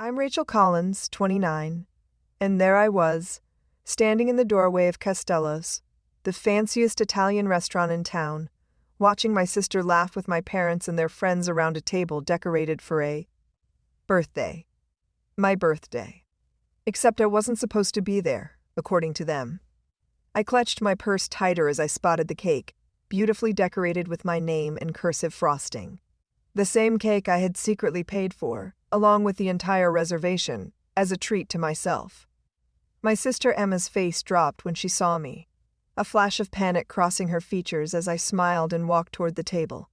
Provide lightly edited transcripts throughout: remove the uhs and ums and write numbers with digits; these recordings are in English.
I'm Rachel Collins, 29, and there I was, standing in the doorway of Castello's, the fanciest Italian restaurant in town, watching my sister laugh with my parents and their friends around a table decorated for a birthday. My birthday. Except I wasn't supposed to be there, according to them. I clutched my purse tighter as I spotted the cake, beautifully decorated with my name and cursive frosting. The same cake I had secretly paid for, along with the entire reservation, as a treat to myself. My sister Emma's face dropped when she saw me, a flash of panic crossing her features as I smiled and walked toward the table.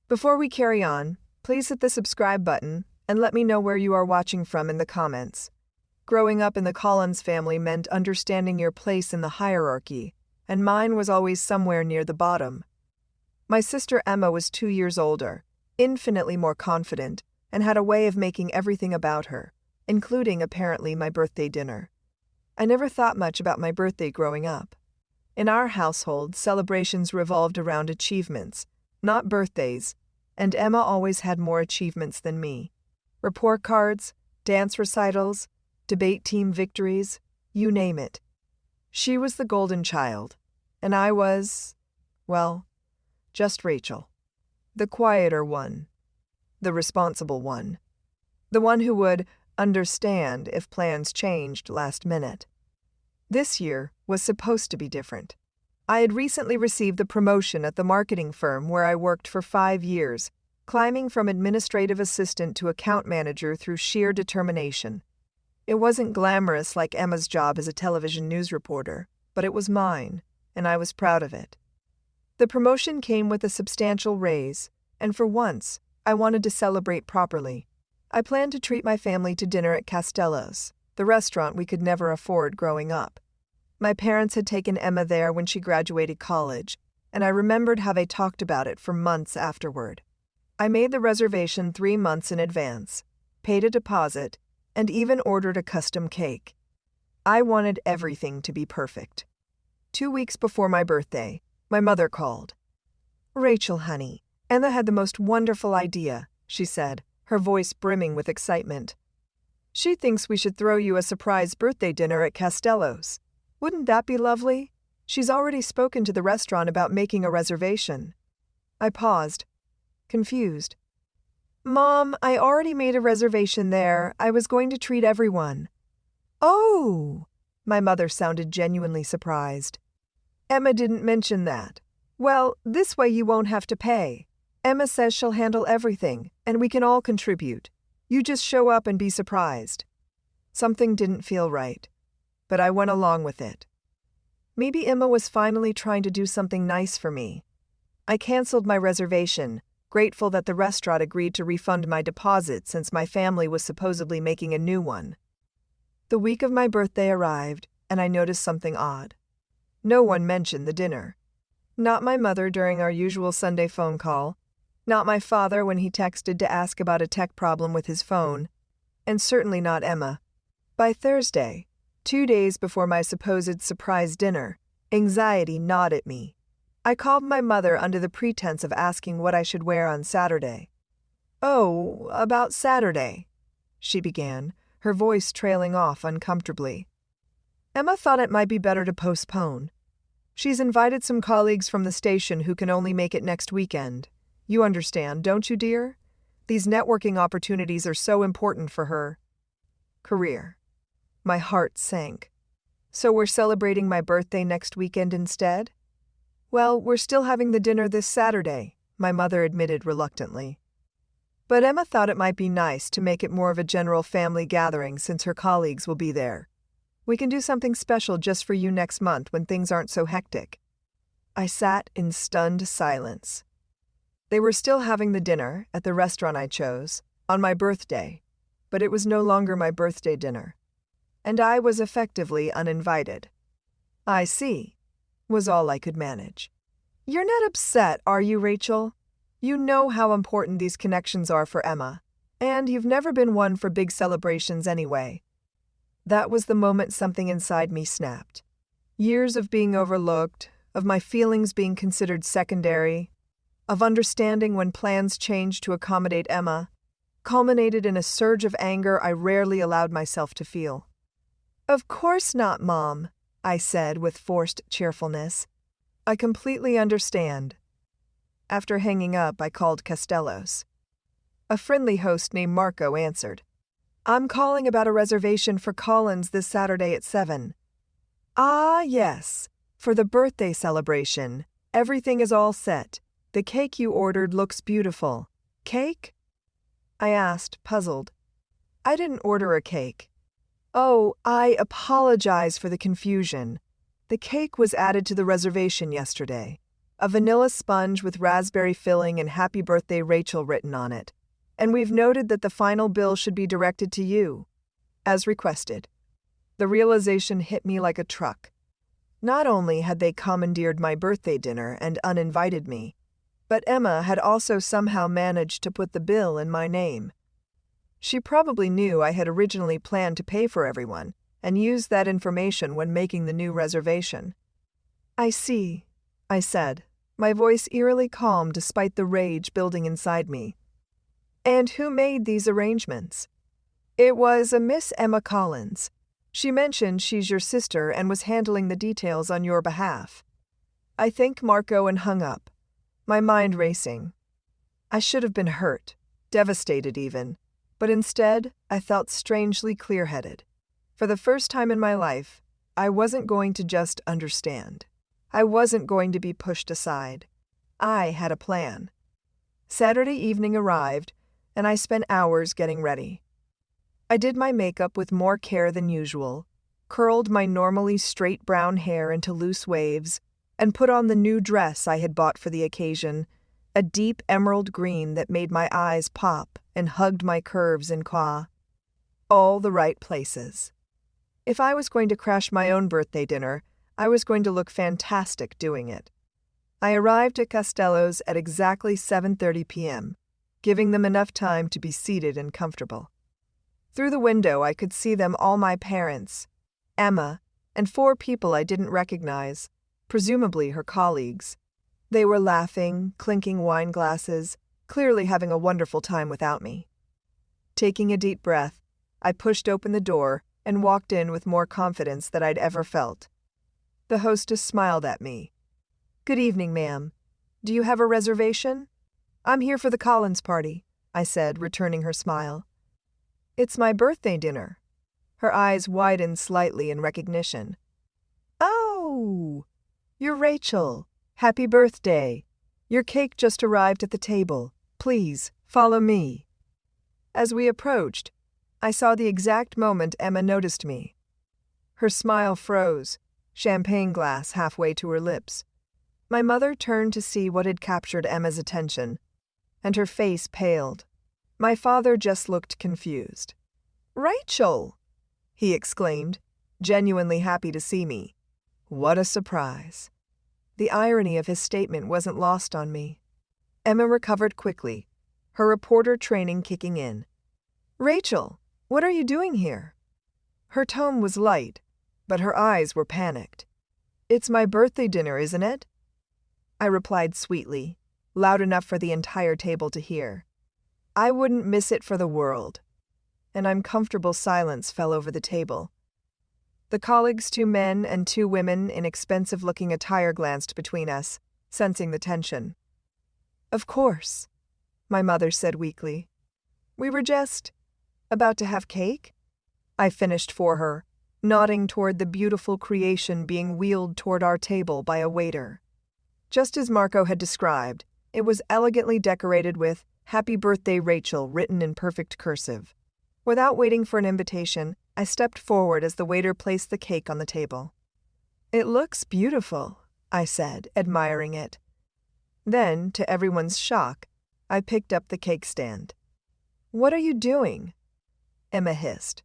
Before we carry on, please hit the subscribe button and let me know where you are watching from in the comments. Growing up in the Collins family meant understanding your place in the hierarchy, and mine was always somewhere near the bottom. My sister Emma was 2 years older, infinitely more confident, and had a way of making everything about her, including, apparently, my birthday dinner. I never thought much about my birthday growing up. In our household, celebrations revolved around achievements, not birthdays, and Emma always had more achievements than me. Report cards, dance recitals, debate team victories, you name it. She was the golden child, and I was, well, just Rachel. The quieter one. The responsible one. The one who would understand if plans changed last minute. This year was supposed to be different. I had recently received the promotion at the marketing firm where I worked for 5 years, climbing from administrative assistant to account manager through sheer determination. It wasn't glamorous like Emma's job as a television news reporter, but it was mine, and I was proud of it. The promotion came with a substantial raise, and for once, I wanted to celebrate properly. I planned to treat my family to dinner at Castello's, the restaurant we could never afford growing up. My parents had taken Emma there when she graduated college, and I remembered how they talked about it for months afterward. I made the reservation 3 months in advance, paid a deposit, and even ordered a custom cake. I wanted everything to be perfect. 2 weeks before my birthday, my mother called. "Rachel, honey, Emma had the most wonderful idea," she said, her voice brimming with excitement. "She thinks we should throw you a surprise birthday dinner at Castello's. Wouldn't that be lovely? She's already spoken to the restaurant about making a reservation." I paused, confused. "Mom, I already made a reservation there. I was going to treat everyone." "Oh!" My mother sounded genuinely surprised. "Emma didn't mention that. Well, this way you won't have to pay. Emma says she'll handle everything, and we can all contribute. You just show up and be surprised." Something didn't feel right, but I went along with it. Maybe Emma was finally trying to do something nice for me. I canceled my reservation, grateful that the restaurant agreed to refund my deposit since my family was supposedly making a new one. The week of my birthday arrived, and I noticed something odd. No one mentioned the dinner. Not my mother during our usual Sunday phone call, not my father when he texted to ask about a tech problem with his phone, and certainly not Emma. By Thursday, 2 days before my supposed surprise dinner, anxiety gnawed at me. I called my mother under the pretense of asking what I should wear on Saturday. "Oh, about Saturday," she began, her voice trailing off uncomfortably. "Emma thought it might be better to postpone. She's invited some colleagues from the station who can only make it next weekend. You understand, don't you, dear? These networking opportunities are so important for her career." My heart sank. "So we're celebrating my birthday next weekend instead?" "Well, we're still having the dinner this Saturday," my mother admitted reluctantly. "But Emma thought it might be nice to make it more of a general family gathering since her colleagues will be there. We can do something special just for you next month when things aren't so hectic." I sat in stunned silence. They were still having the dinner, at the restaurant I chose, on my birthday, but it was no longer my birthday dinner. And I was effectively uninvited. "I see," was all I could manage. "You're not upset, are you, Rachel? You know how important these connections are for Emma, and you've never been one for big celebrations anyway." That was the moment something inside me snapped. Years of being overlooked, of my feelings being considered secondary, of understanding when plans changed to accommodate Emma, culminated in a surge of anger I rarely allowed myself to feel. "Of course not, Mom," I said with forced cheerfulness. "I completely understand." After hanging up, I called Costello's. A friendly host named Marco answered. "I'm calling about a reservation for Collins this Saturday at 7. "Ah, yes. For the birthday celebration. Everything is all set. The cake you ordered looks beautiful." "Cake?" I asked, puzzled. "I didn't order a cake." "Oh, I apologize for the confusion. The cake was added to the reservation yesterday. A vanilla sponge with raspberry filling and Happy Birthday Rachel written on it. And we've noted that the final bill should be directed to you, as requested." The realization hit me like a truck. Not only had they commandeered my birthday dinner and uninvited me, but Emma had also somehow managed to put the bill in my name. She probably knew I had originally planned to pay for everyone and used that information when making the new reservation. "I see," I said, my voice eerily calm despite the rage building inside me. "And who made these arrangements?" "It was a Miss Emma Collins. She mentioned she's your sister and was handling the details on your behalf." I thanked Marco and hung up, my mind racing. I should have been hurt, devastated even, but instead I felt strangely clear-headed. For the first time in my life, I wasn't going to just understand. I wasn't going to be pushed aside. I had a plan. Saturday evening arrived, and I spent hours getting ready. I did my makeup with more care than usual, curled my normally straight brown hair into loose waves, and put on the new dress I had bought for the occasion, a deep emerald green that made my eyes pop and hugged my curves in quah. All the right places. If I was going to crash my own birthday dinner, I was going to look fantastic doing it. I arrived at Costello's at exactly 7:30 p.m., giving them enough time to be seated and comfortable. Through the window, I could see them, all my parents, Emma, and 4 people I didn't recognize, presumably her colleagues. They were laughing, clinking wine glasses, clearly having a wonderful time without me. Taking a deep breath, I pushed open the door and walked in with more confidence than I'd ever felt. The hostess smiled at me. "Good evening, ma'am. Do you have a reservation?" "I'm here for the Collins party," I said, returning her smile. "It's my birthday dinner." Her eyes widened slightly in recognition. "Oh, you're Rachel. Happy birthday. Your cake just arrived at the table. Please, follow me." As we approached, I saw the exact moment Emma noticed me. Her smile froze, champagne glass halfway to her lips. My mother turned to see what had captured Emma's attention, and her face paled. My father just looked confused. "Rachel!" he exclaimed, genuinely happy to see me. What a surprise. The irony of his statement wasn't lost on me. Emma recovered quickly, her reporter training kicking in. "Rachel, what are you doing here?" Her tone was light, but her eyes were panicked. "It's my birthday dinner, isn't it?" I replied sweetly, loud enough for the entire table to hear. I wouldn't miss it for the world. An uncomfortable silence fell over the table. The colleagues, 2 men and 2 women in expensive-looking attire, glanced between us, sensing the tension. "Of course," my mother said weakly. "We were just about to have cake?" I finished for her, nodding toward the beautiful creation being wheeled toward our table by a waiter. Just as Marco had described, it was elegantly decorated with "Happy Birthday Rachel" written in perfect cursive. Without waiting for an invitation, I stepped forward as the waiter placed the cake on the table. "It looks beautiful," I said, admiring it. Then, to everyone's shock, I picked up the cake stand. "What are you doing?" Emma hissed.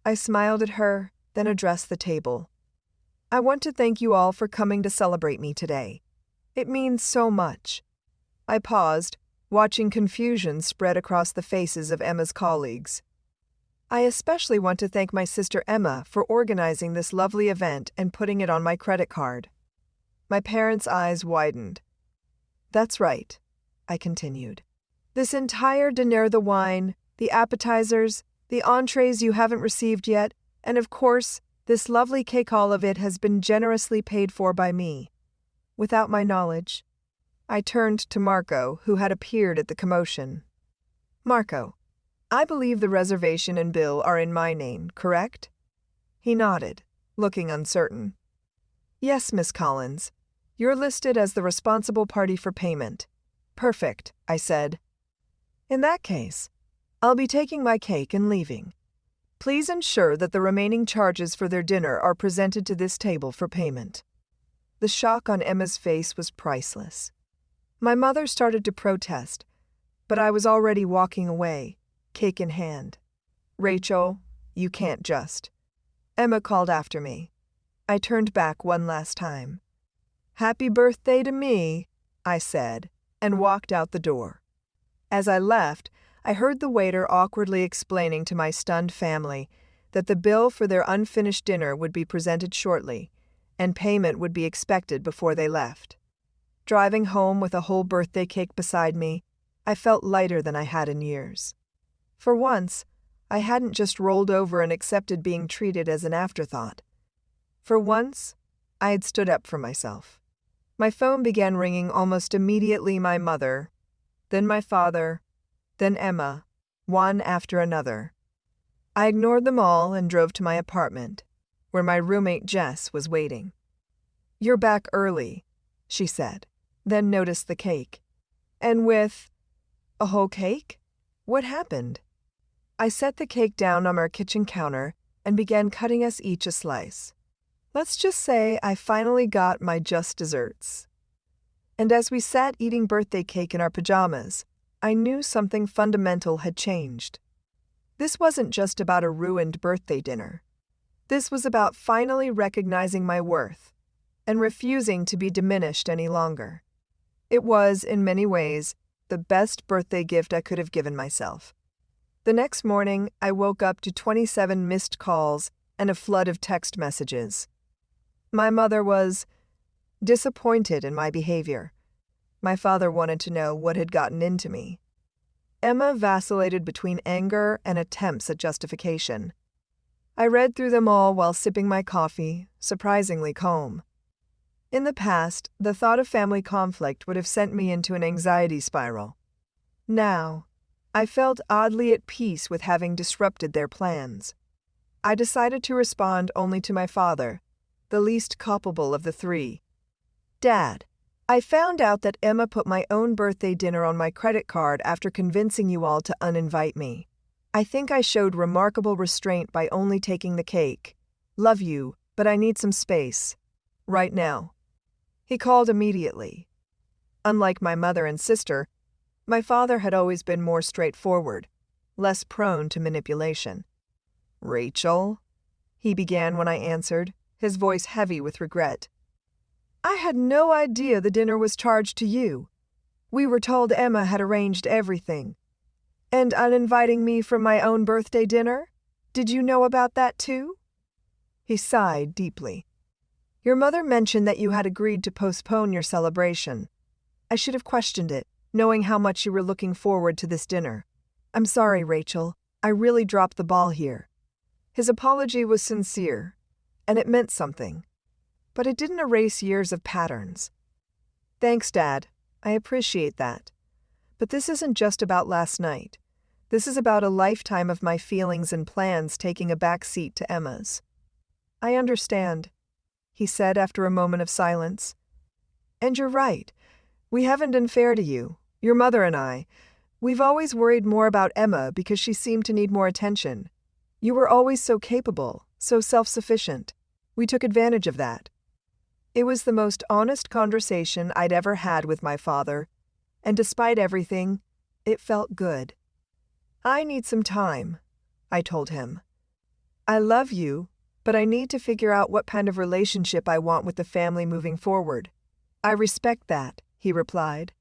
I smiled at her, then addressed the table. "I want to thank you all for coming to celebrate me today. It means so much." I paused, watching confusion spread across the faces of Emma's colleagues. "I especially want to thank my sister Emma for organizing this lovely event and putting it on my credit card." My parents' eyes widened. "That's right," I continued. "This entire dinner, the wine, the appetizers, the entrees you haven't received yet, and of course, this lovely cake. All of it has been generously paid for by me. Without my knowledge. I turned to Marco, who had appeared at the commotion. Marco, I believe the reservation and bill are in my name, correct? He nodded, looking uncertain. Yes, Miss Collins. You're listed as the responsible party for payment. Perfect, I said. In that case, I'll be taking my cake and leaving. Please ensure that the remaining charges for their dinner are presented to this table for payment. The shock on Emma's face was priceless. My mother started to protest, but I was already walking away, cake in hand. Rachel, you can't just. Emma called after me. I turned back one last time. Happy birthday to me, I said, and walked out the door. As I left, I heard the waiter awkwardly explaining to my stunned family that the bill for their unfinished dinner would be presented shortly, and payment would be expected before they left. Driving home with a whole birthday cake beside me, I felt lighter than I had in years. For once, I hadn't just rolled over and accepted being treated as an afterthought. For once, I had stood up for myself. My phone began ringing almost immediately. My mother, then my father, then Emma, one after another. I ignored them all and drove to my apartment, where my roommate Jess was waiting. You're back early, she said, then noticed the cake. And with a whole cake? What happened? I set the cake down on our kitchen counter and began cutting us each a slice. Let's just say I finally got my just desserts. And as we sat eating birthday cake in our pajamas, I knew something fundamental had changed. This wasn't just about a ruined birthday dinner. This was about finally recognizing my worth and refusing to be diminished any longer. It was, in many ways, the best birthday gift I could have given myself. The next morning, I woke up to 27 missed calls and a flood of text messages. My mother was disappointed in my behavior. My father wanted to know what had gotten into me. Emma vacillated between anger and attempts at justification. I read through them all while sipping my coffee, surprisingly calm. In the past, the thought of family conflict would have sent me into an anxiety spiral. Now, I felt oddly at peace with having disrupted their plans. I decided to respond only to my father, the least culpable of the three. Dad, I found out that Emma put my own birthday dinner on my credit card after convincing you all to uninvite me. I think I showed remarkable restraint by only taking the cake. Love you, but I need some space. Right now. He called immediately. Unlike my mother and sister, my father had always been more straightforward, less prone to manipulation. Rachel, he began when I answered, his voice heavy with regret. I had no idea the dinner was charged to you. We were told Emma had arranged everything. And uninviting me from my own birthday dinner? Did you know about that too? He sighed deeply. Your mother mentioned that you had agreed to postpone your celebration. I should have questioned it, knowing how much you were looking forward to this dinner. I'm sorry, Rachel. I really dropped the ball here. His apology was sincere, and it meant something. But it didn't erase years of patterns. Thanks, Dad. I appreciate that. But this isn't just about last night. This is about a lifetime of my feelings and plans taking a back seat to Emma's. I understand, he said after a moment of silence. And you're right. We haven't been fair to you, your mother and I. We've always worried more about Emma because she seemed to need more attention. You were always so capable, so self-sufficient. We took advantage of that. It was the most honest conversation I'd ever had with my father, and despite everything, it felt good. I need some time, I told him. I love you, but I need to figure out what kind of relationship I want with the family moving forward. I respect that, he replied.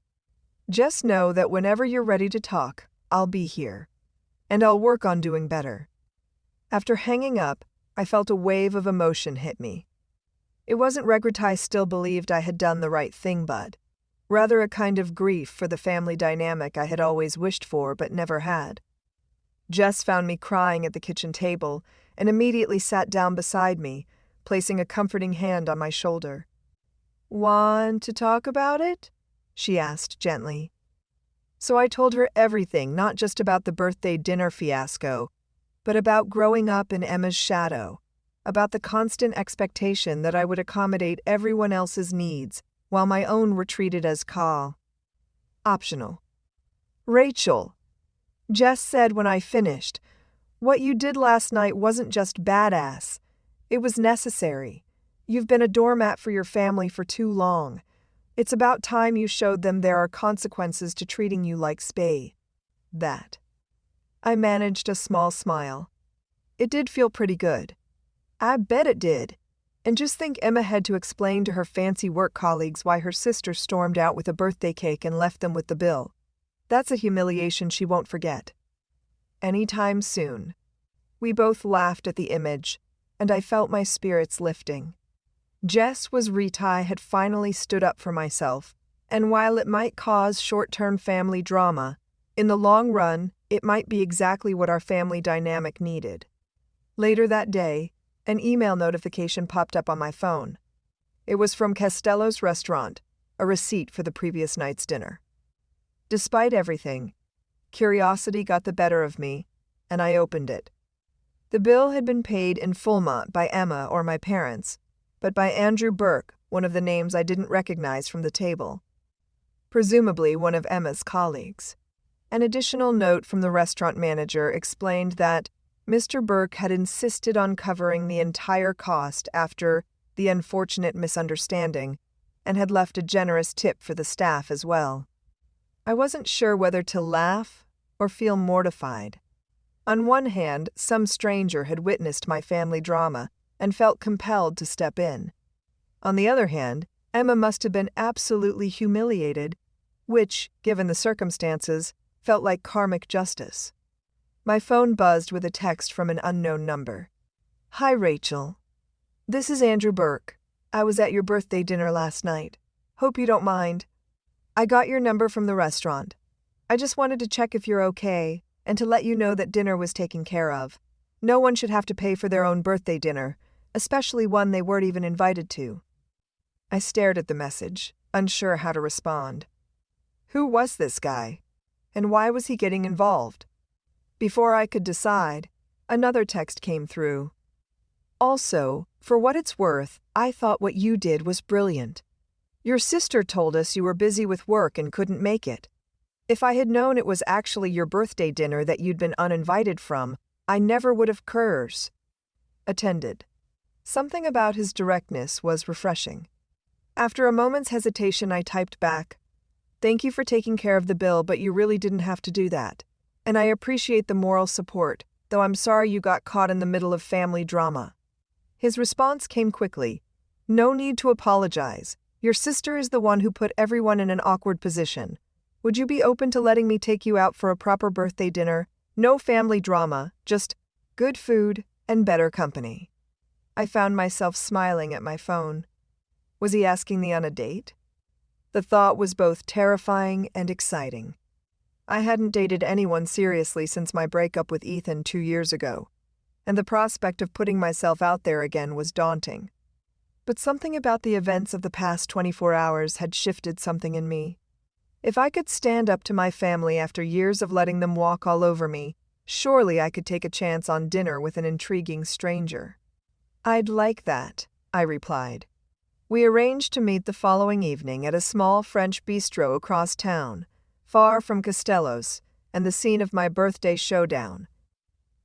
Just know that whenever you're ready to talk, I'll be here, and I'll work on doing better. After hanging up, I felt a wave of emotion hit me. It wasn't regret I still believed I had done the right thing, but rather a kind of grief for the family dynamic I had always wished for but never had. Jess found me crying at the kitchen table and immediately sat down beside me, placing a comforting hand on my shoulder. "Want to talk about it?" she asked gently. So I told her everything, not just about the birthday dinner fiasco, but about growing up in Emma's shadow, about the constant expectation that I would accommodate everyone else's needs while my own were treated as optional. "Rachel," Jess said when I finished, "what you did last night wasn't just badass. It was necessary. You've been a doormat for your family for too long. It's about time you showed them there are consequences to treating you like that." I managed a small smile. It did feel pretty good. I bet it did. And just think Emma had to explain to her fancy work colleagues why her sister stormed out with a birthday cake and left them with the bill. That's a humiliation she won't forget. Anytime soon. We both laughed at the image, and I felt my spirits lifting. Jess was I had finally stood up for myself, and while it might cause short-term family drama, in the long run, it might be exactly what our family dynamic needed. Later that day, an email notification popped up on my phone. It was from Costello's restaurant, a receipt for the previous night's dinner. Despite everything, curiosity got the better of me, and I opened it. The bill had been paid in full, not by Emma or my parents, but by Andrew Burke, one of the names I didn't recognize from the table. Presumably one of Emma's colleagues. An additional note from the restaurant manager explained that Mr. Burke had insisted on covering the entire cost after the unfortunate misunderstanding, and had left a generous tip for the staff as well. I wasn't sure whether to laugh or feel mortified. On one hand, some stranger had witnessed my family drama and felt compelled to step in. On the other hand, Emma must have been absolutely humiliated, which, given the circumstances, felt like karmic justice. My phone buzzed with a text from an unknown number. "Hi, Rachel. This is Andrew Burke. I was at your birthday dinner last night. Hope you don't mind. I got your number from the restaurant. I just wanted to check if you're okay and to let you know that dinner was taken care of. No one should have to pay for their own birthday dinner, especially one they weren't even invited to." I stared at the message, unsure how to respond. Who was this guy? And why was he getting involved? Before I could decide, another text came through. "Also, for what it's worth, I thought what you did was brilliant. Your sister told us you were busy with work and couldn't make it. If I had known it was actually your birthday dinner that you'd been uninvited from, I never would have attended." Something about his directness was refreshing. After a moment's hesitation, I typed back, "Thank you for taking care of the bill, but you really didn't have to do that. And I appreciate the moral support, though I'm sorry you got caught in the middle of family drama." His response came quickly. "No need to apologize. Your sister is the one who put everyone in an awkward position. Would you be open to letting me take you out for a proper birthday dinner? No family drama, just good food and better company." I found myself smiling at my phone. Was he asking me on a date? The thought was both terrifying and exciting. I hadn't dated anyone seriously since my breakup with Ethan 2 years ago, and the prospect of putting myself out there again was daunting. But something about the events of the past 24 hours had shifted something in me. If I could stand up to my family after years of letting them walk all over me, surely I could take a chance on dinner with an intriguing stranger. "I'd like that," I replied. We arranged to meet the following evening at a small French bistro across town, far from Costello's and the scene of my birthday showdown.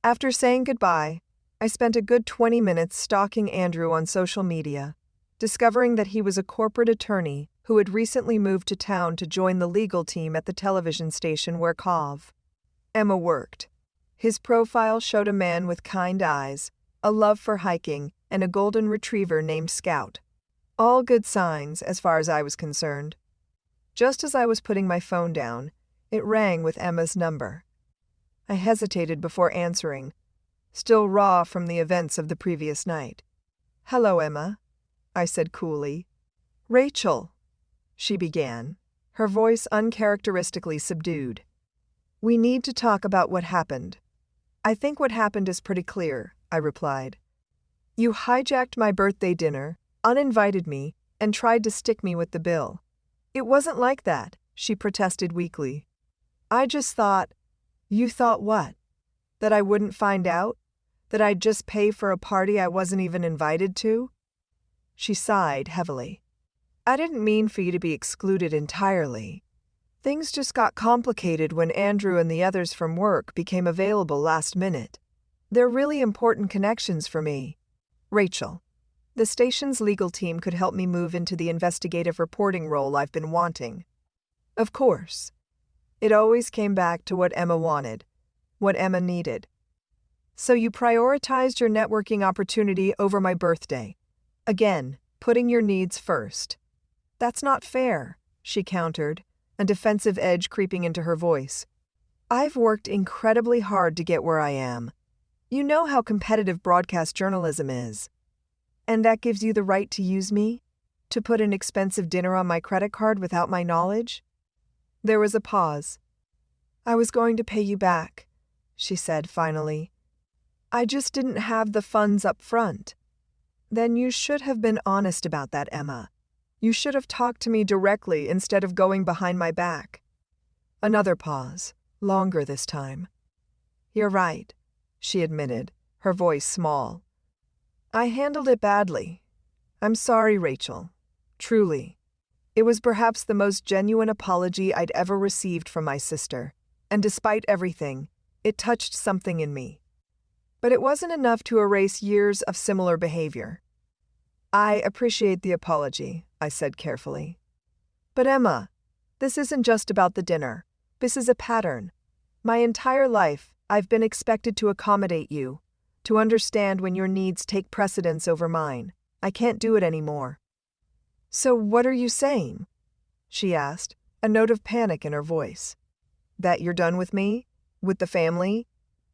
After saying goodbye, I spent a good 20 minutes stalking Andrew on social media, discovering that he was a corporate attorney who had recently moved to town to join the legal team at the television station where Emma worked. His profile showed a man with kind eyes, a love for hiking, and a golden retriever named Scout. All good signs as far as I was concerned. Just as I was putting my phone down, it rang with Emma's number. I hesitated before answering, still raw from the events of the previous night. "Hello, Emma," I said coolly. "Rachel," she began, her voice uncharacteristically subdued. "We need to talk about what happened. I think what happened is pretty clear, I replied. You hijacked my birthday dinner, uninvited me, and tried to stick me with the bill. It wasn't like that, she protested weakly. I just thought. You thought what? That I wouldn't find out? That I'd just pay for a party I wasn't even invited to? She sighed heavily. I didn't mean for you to be excluded entirely. Things just got complicated when Andrew and the others from work became available last minute. They're really important connections for me. Rachel, the station's legal team could help me move into the investigative reporting role I've been wanting. Of course. It always came back to what Emma wanted, what Emma needed. So you prioritized your networking opportunity over my birthday. Again, putting your needs first. That's not fair, she countered, a defensive edge creeping into her voice. I've worked incredibly hard to get where I am. You know how competitive broadcast journalism is. And that gives you the right to use me? To put an expensive dinner on my credit card without my knowledge? There was a pause. I was going to pay you back, she said finally. I just didn't have the funds up front. Then you should have been honest about that, Emma. You should have talked to me directly instead of going behind my back. Another pause, longer this time. You're right, she admitted, her voice small. I handled it badly. I'm sorry, Rachel. Truly. It was perhaps the most genuine apology I'd ever received from my sister, and despite everything, it touched something in me. But it wasn't enough to erase years of similar behavior. I appreciate the apology, I said carefully. But Emma, this isn't just about the dinner. This is a pattern. My entire life, I've been expected to accommodate you, to understand when your needs take precedence over mine. I can't do it anymore. So what are you saying? She asked, a note of panic in her voice. That you're done with me? With the family?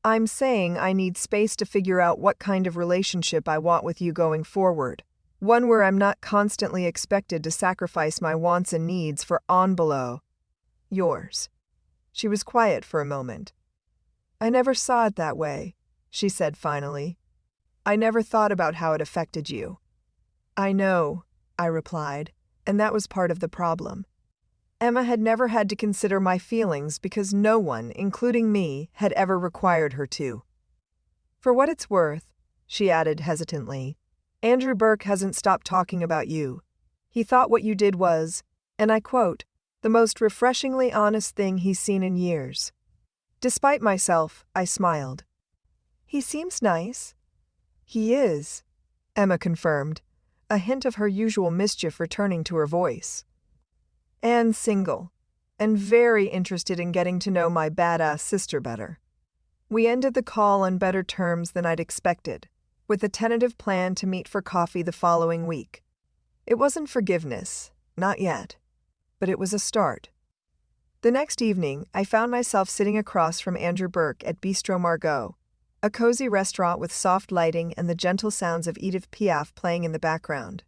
I'm saying I need space to figure out what kind of relationship I want with you going forward. One where I'm not constantly expected to sacrifice my wants and needs for on below. Yours. She was quiet for a moment. I never saw it that way, she said finally. I never thought about how it affected you. I know, I replied, and that was part of the problem. Emma had never had to consider my feelings because no one, including me, had ever required her to. For what it's worth, she added hesitantly, Andrew Burke hasn't stopped talking about you. He thought what you did was, and I quote, the most refreshingly honest thing he's seen in years. Despite myself, I smiled. He seems nice. He is, Emma confirmed, a hint of her usual mischief returning to her voice. And single, and very interested in getting to know my badass sister better. We ended the call on better terms than I'd expected, with a tentative plan to meet for coffee the following week. It wasn't forgiveness, not yet, but it was a start. The next evening, I found myself sitting across from Andrew Burke at Bistro Margot, a cozy restaurant with soft lighting and the gentle sounds of Edith Piaf playing in the background.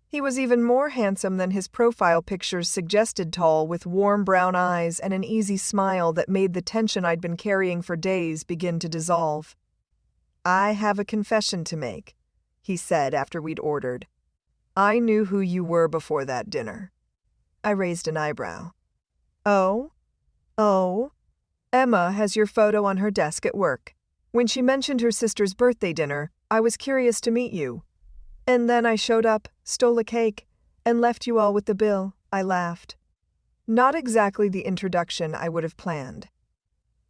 He was even more handsome than his profile pictures suggested, tall, with warm brown eyes and an easy smile that made the tension I'd been carrying for days begin to dissolve. I have a confession to make, he said after we'd ordered. I knew who you were before that dinner. I raised an eyebrow. Oh? Emma has your photo on her desk at work. When she mentioned her sister's birthday dinner, I was curious to meet you. And then I showed up, stole a cake, and left you all with the bill, I laughed. Not exactly the introduction I would have planned.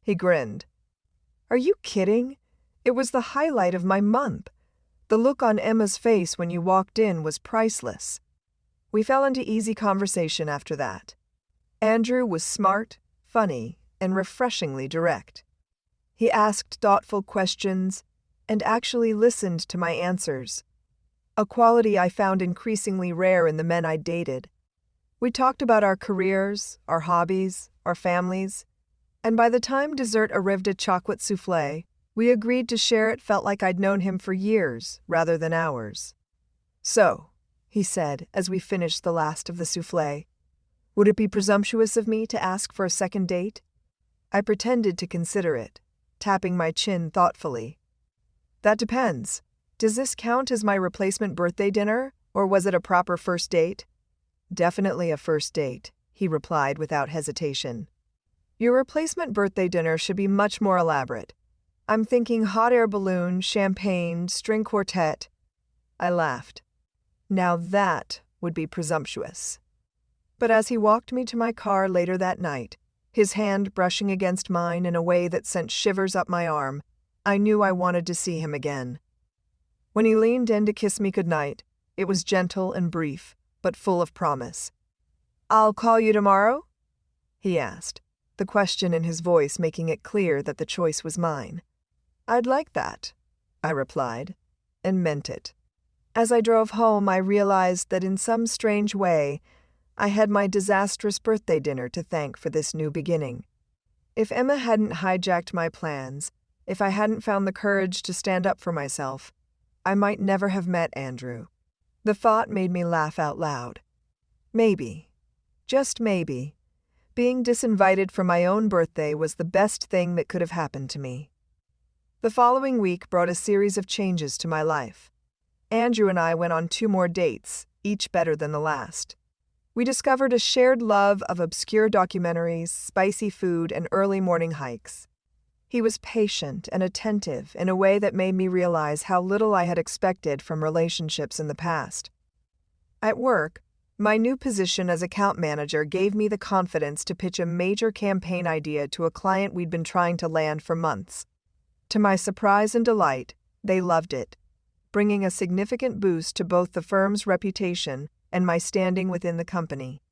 He grinned. Are you kidding? It was the highlight of my month. The look on Emma's face when you walked in was priceless. We fell into easy conversation after that. Andrew was smart, funny, and refreshingly direct. He asked thoughtful questions and actually listened to my answers, a quality I found increasingly rare in the men I dated. We talked about our careers, our hobbies, our families, and by the time dessert arrived at chocolate soufflé, we agreed to share it felt like I'd known him for years rather than hours. So, he said as we finished the last of the soufflé, would it be presumptuous of me to ask for a second date? I pretended to consider it, tapping my chin thoughtfully. That depends. Does this count as my replacement birthday dinner, or was it a proper first date? Definitely a first date, he replied without hesitation. Your replacement birthday dinner should be much more elaborate. I'm thinking hot air balloon, champagne, string quartet. I laughed. Now that would be presumptuous. But as he walked me to my car later that night, his hand brushing against mine in a way that sent shivers up my arm, I knew I wanted to see him again. When he leaned in to kiss me goodnight, it was gentle and brief, but full of promise. I'll call you tomorrow? He asked, the question in his voice making it clear that the choice was mine. I'd like that, I replied, and meant it. As I drove home, I realized that in some strange way, I had my disastrous birthday dinner to thank for this new beginning. If Emma hadn't hijacked my plans, if I hadn't found the courage to stand up for myself, I might never have met Andrew. The thought made me laugh out loud. Maybe, just maybe, being disinvited for my own birthday was the best thing that could have happened to me. The following week brought a series of changes to my life. Andrew and I went on 2 more dates, each better than the last. We discovered a shared love of obscure documentaries, spicy food, and early morning hikes. He was patient and attentive in a way that made me realize how little I had expected from relationships in the past. At work, my new position as account manager gave me the confidence to pitch a major campaign idea to a client we'd been trying to land for months. To my surprise and delight, they loved it, bringing a significant boost to both the firm's reputation and my standing within the company.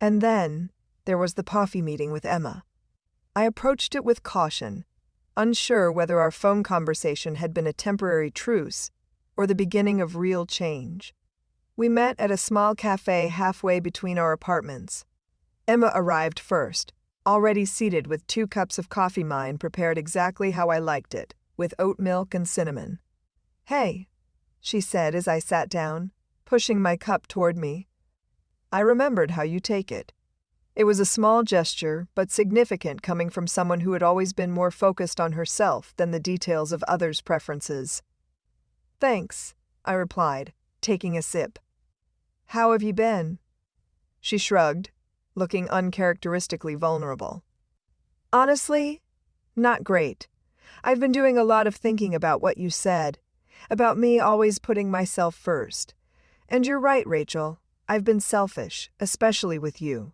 And then there was the coffee meeting with Emma. I approached it with caution, unsure whether our phone conversation had been a temporary truce or the beginning of real change. We met at a small cafe halfway between our apartments. Emma arrived first, already seated with 2 cups of coffee, mine prepared exactly how I liked it, with oat milk and cinnamon. Hey, she said as I sat down, pushing my cup toward me. I remembered how you take it. It was a small gesture, but significant coming from someone who had always been more focused on herself than the details of others' preferences. Thanks, I replied, taking a sip. How have you been? She shrugged, looking uncharacteristically vulnerable. Honestly, not great. I've been doing a lot of thinking about what you said, about me always putting myself first. And you're right, Rachel. I've been selfish, especially with you.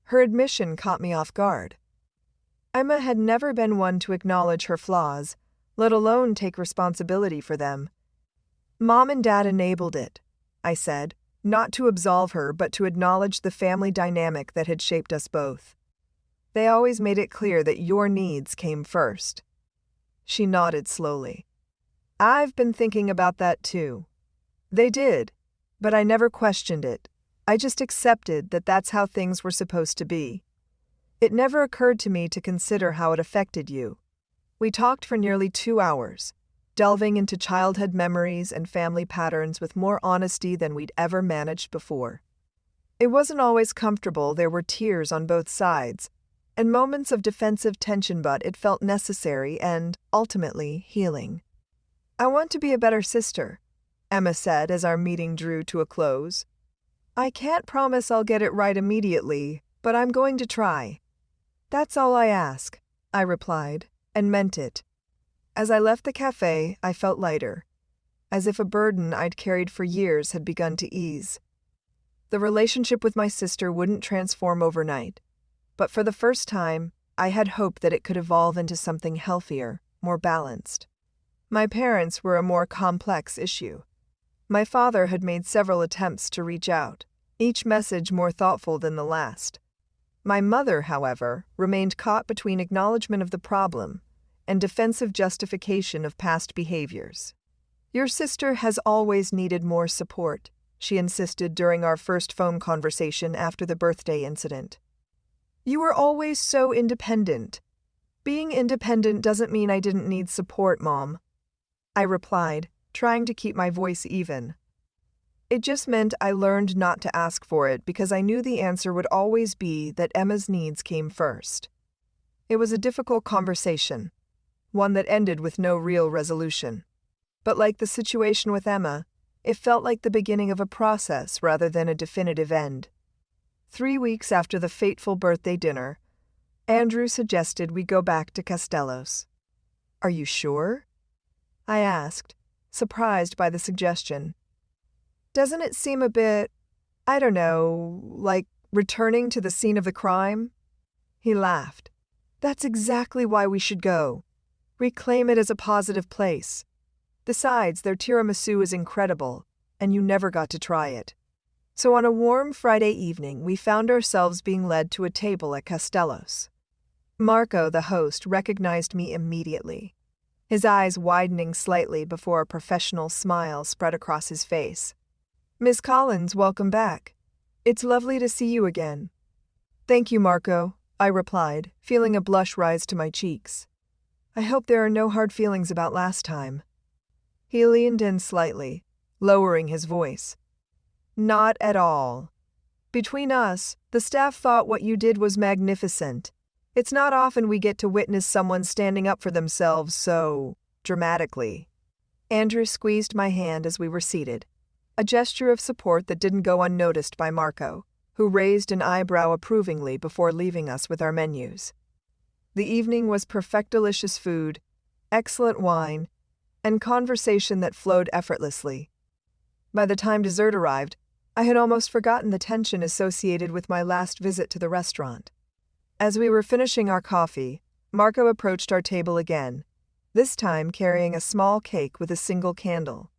Her admission caught me off guard. Emma had never been one to acknowledge her flaws, let alone take responsibility for them. Mom and Dad enabled it, I said, not to absolve her but to acknowledge the family dynamic that had shaped us both. They always made it clear that your needs came first. She nodded slowly. I've been thinking about that too. They did, but I never questioned it. I just accepted that that's how things were supposed to be. It never occurred to me to consider how it affected you. We talked for nearly 2 hours, delving into childhood memories and family patterns with more honesty than we'd ever managed before. It wasn't always comfortable. There were tears on both sides, and moments of defensive tension, but it felt necessary and, ultimately, healing. I want to be a better sister, Emma said as our meeting drew to a close. I can't promise I'll get it right immediately, but I'm going to try. That's all I ask, I replied, and meant it. As I left the cafe, I felt lighter, as if a burden I'd carried for years had begun to ease. The relationship with my sister wouldn't transform overnight, but for the first time, I had hope that it could evolve into something healthier, more balanced. My parents were a more complex issue. My father had made several attempts to reach out, each message more thoughtful than the last. My mother, however, remained caught between acknowledgement of the problem and defensive justification of past behaviors. Your sister has always needed more support, she insisted during our first phone conversation after the birthday incident. You were always so independent. Being independent doesn't mean I didn't need support, Mom, I replied, trying to keep my voice even. It just meant I learned not to ask for it because I knew the answer would always be that Emma's needs came first. It was a difficult conversation, one that ended with no real resolution. But like the situation with Emma, it felt like the beginning of a process rather than a definitive end. 3 weeks after the fateful birthday dinner, Andrew suggested we go back to Costello's. "Are you sure?" I asked, surprised by the suggestion. "Doesn't it seem a bit, I don't know, like returning to the scene of the crime?" He laughed. "That's exactly why we should go. Reclaim it as a positive place. Besides, their tiramisu is incredible, and you never got to try it." So on a warm Friday evening, we found ourselves being led to a table at Costello's. Marco, the host, recognized me immediately, his eyes widening slightly before a professional smile spread across his face. "Miss Collins, welcome back. It's lovely to see you again." "Thank you, Marco," I replied, feeling a blush rise to my cheeks. "I hope there are no hard feelings about last time." He leaned in slightly, lowering his voice. "Not at all. Between us, the staff thought what you did was magnificent. It's not often we get to witness someone standing up for themselves so dramatically." Andrew squeezed my hand as we were seated, a gesture of support that didn't go unnoticed by Marco, who raised an eyebrow approvingly before leaving us with our menus. The evening was perfect-delicious food, excellent wine, and conversation that flowed effortlessly. By the time dessert arrived, I had almost forgotten the tension associated with my last visit to the restaurant. As we were finishing our coffee, Marco approached our table again, this time carrying a small cake with a single candle.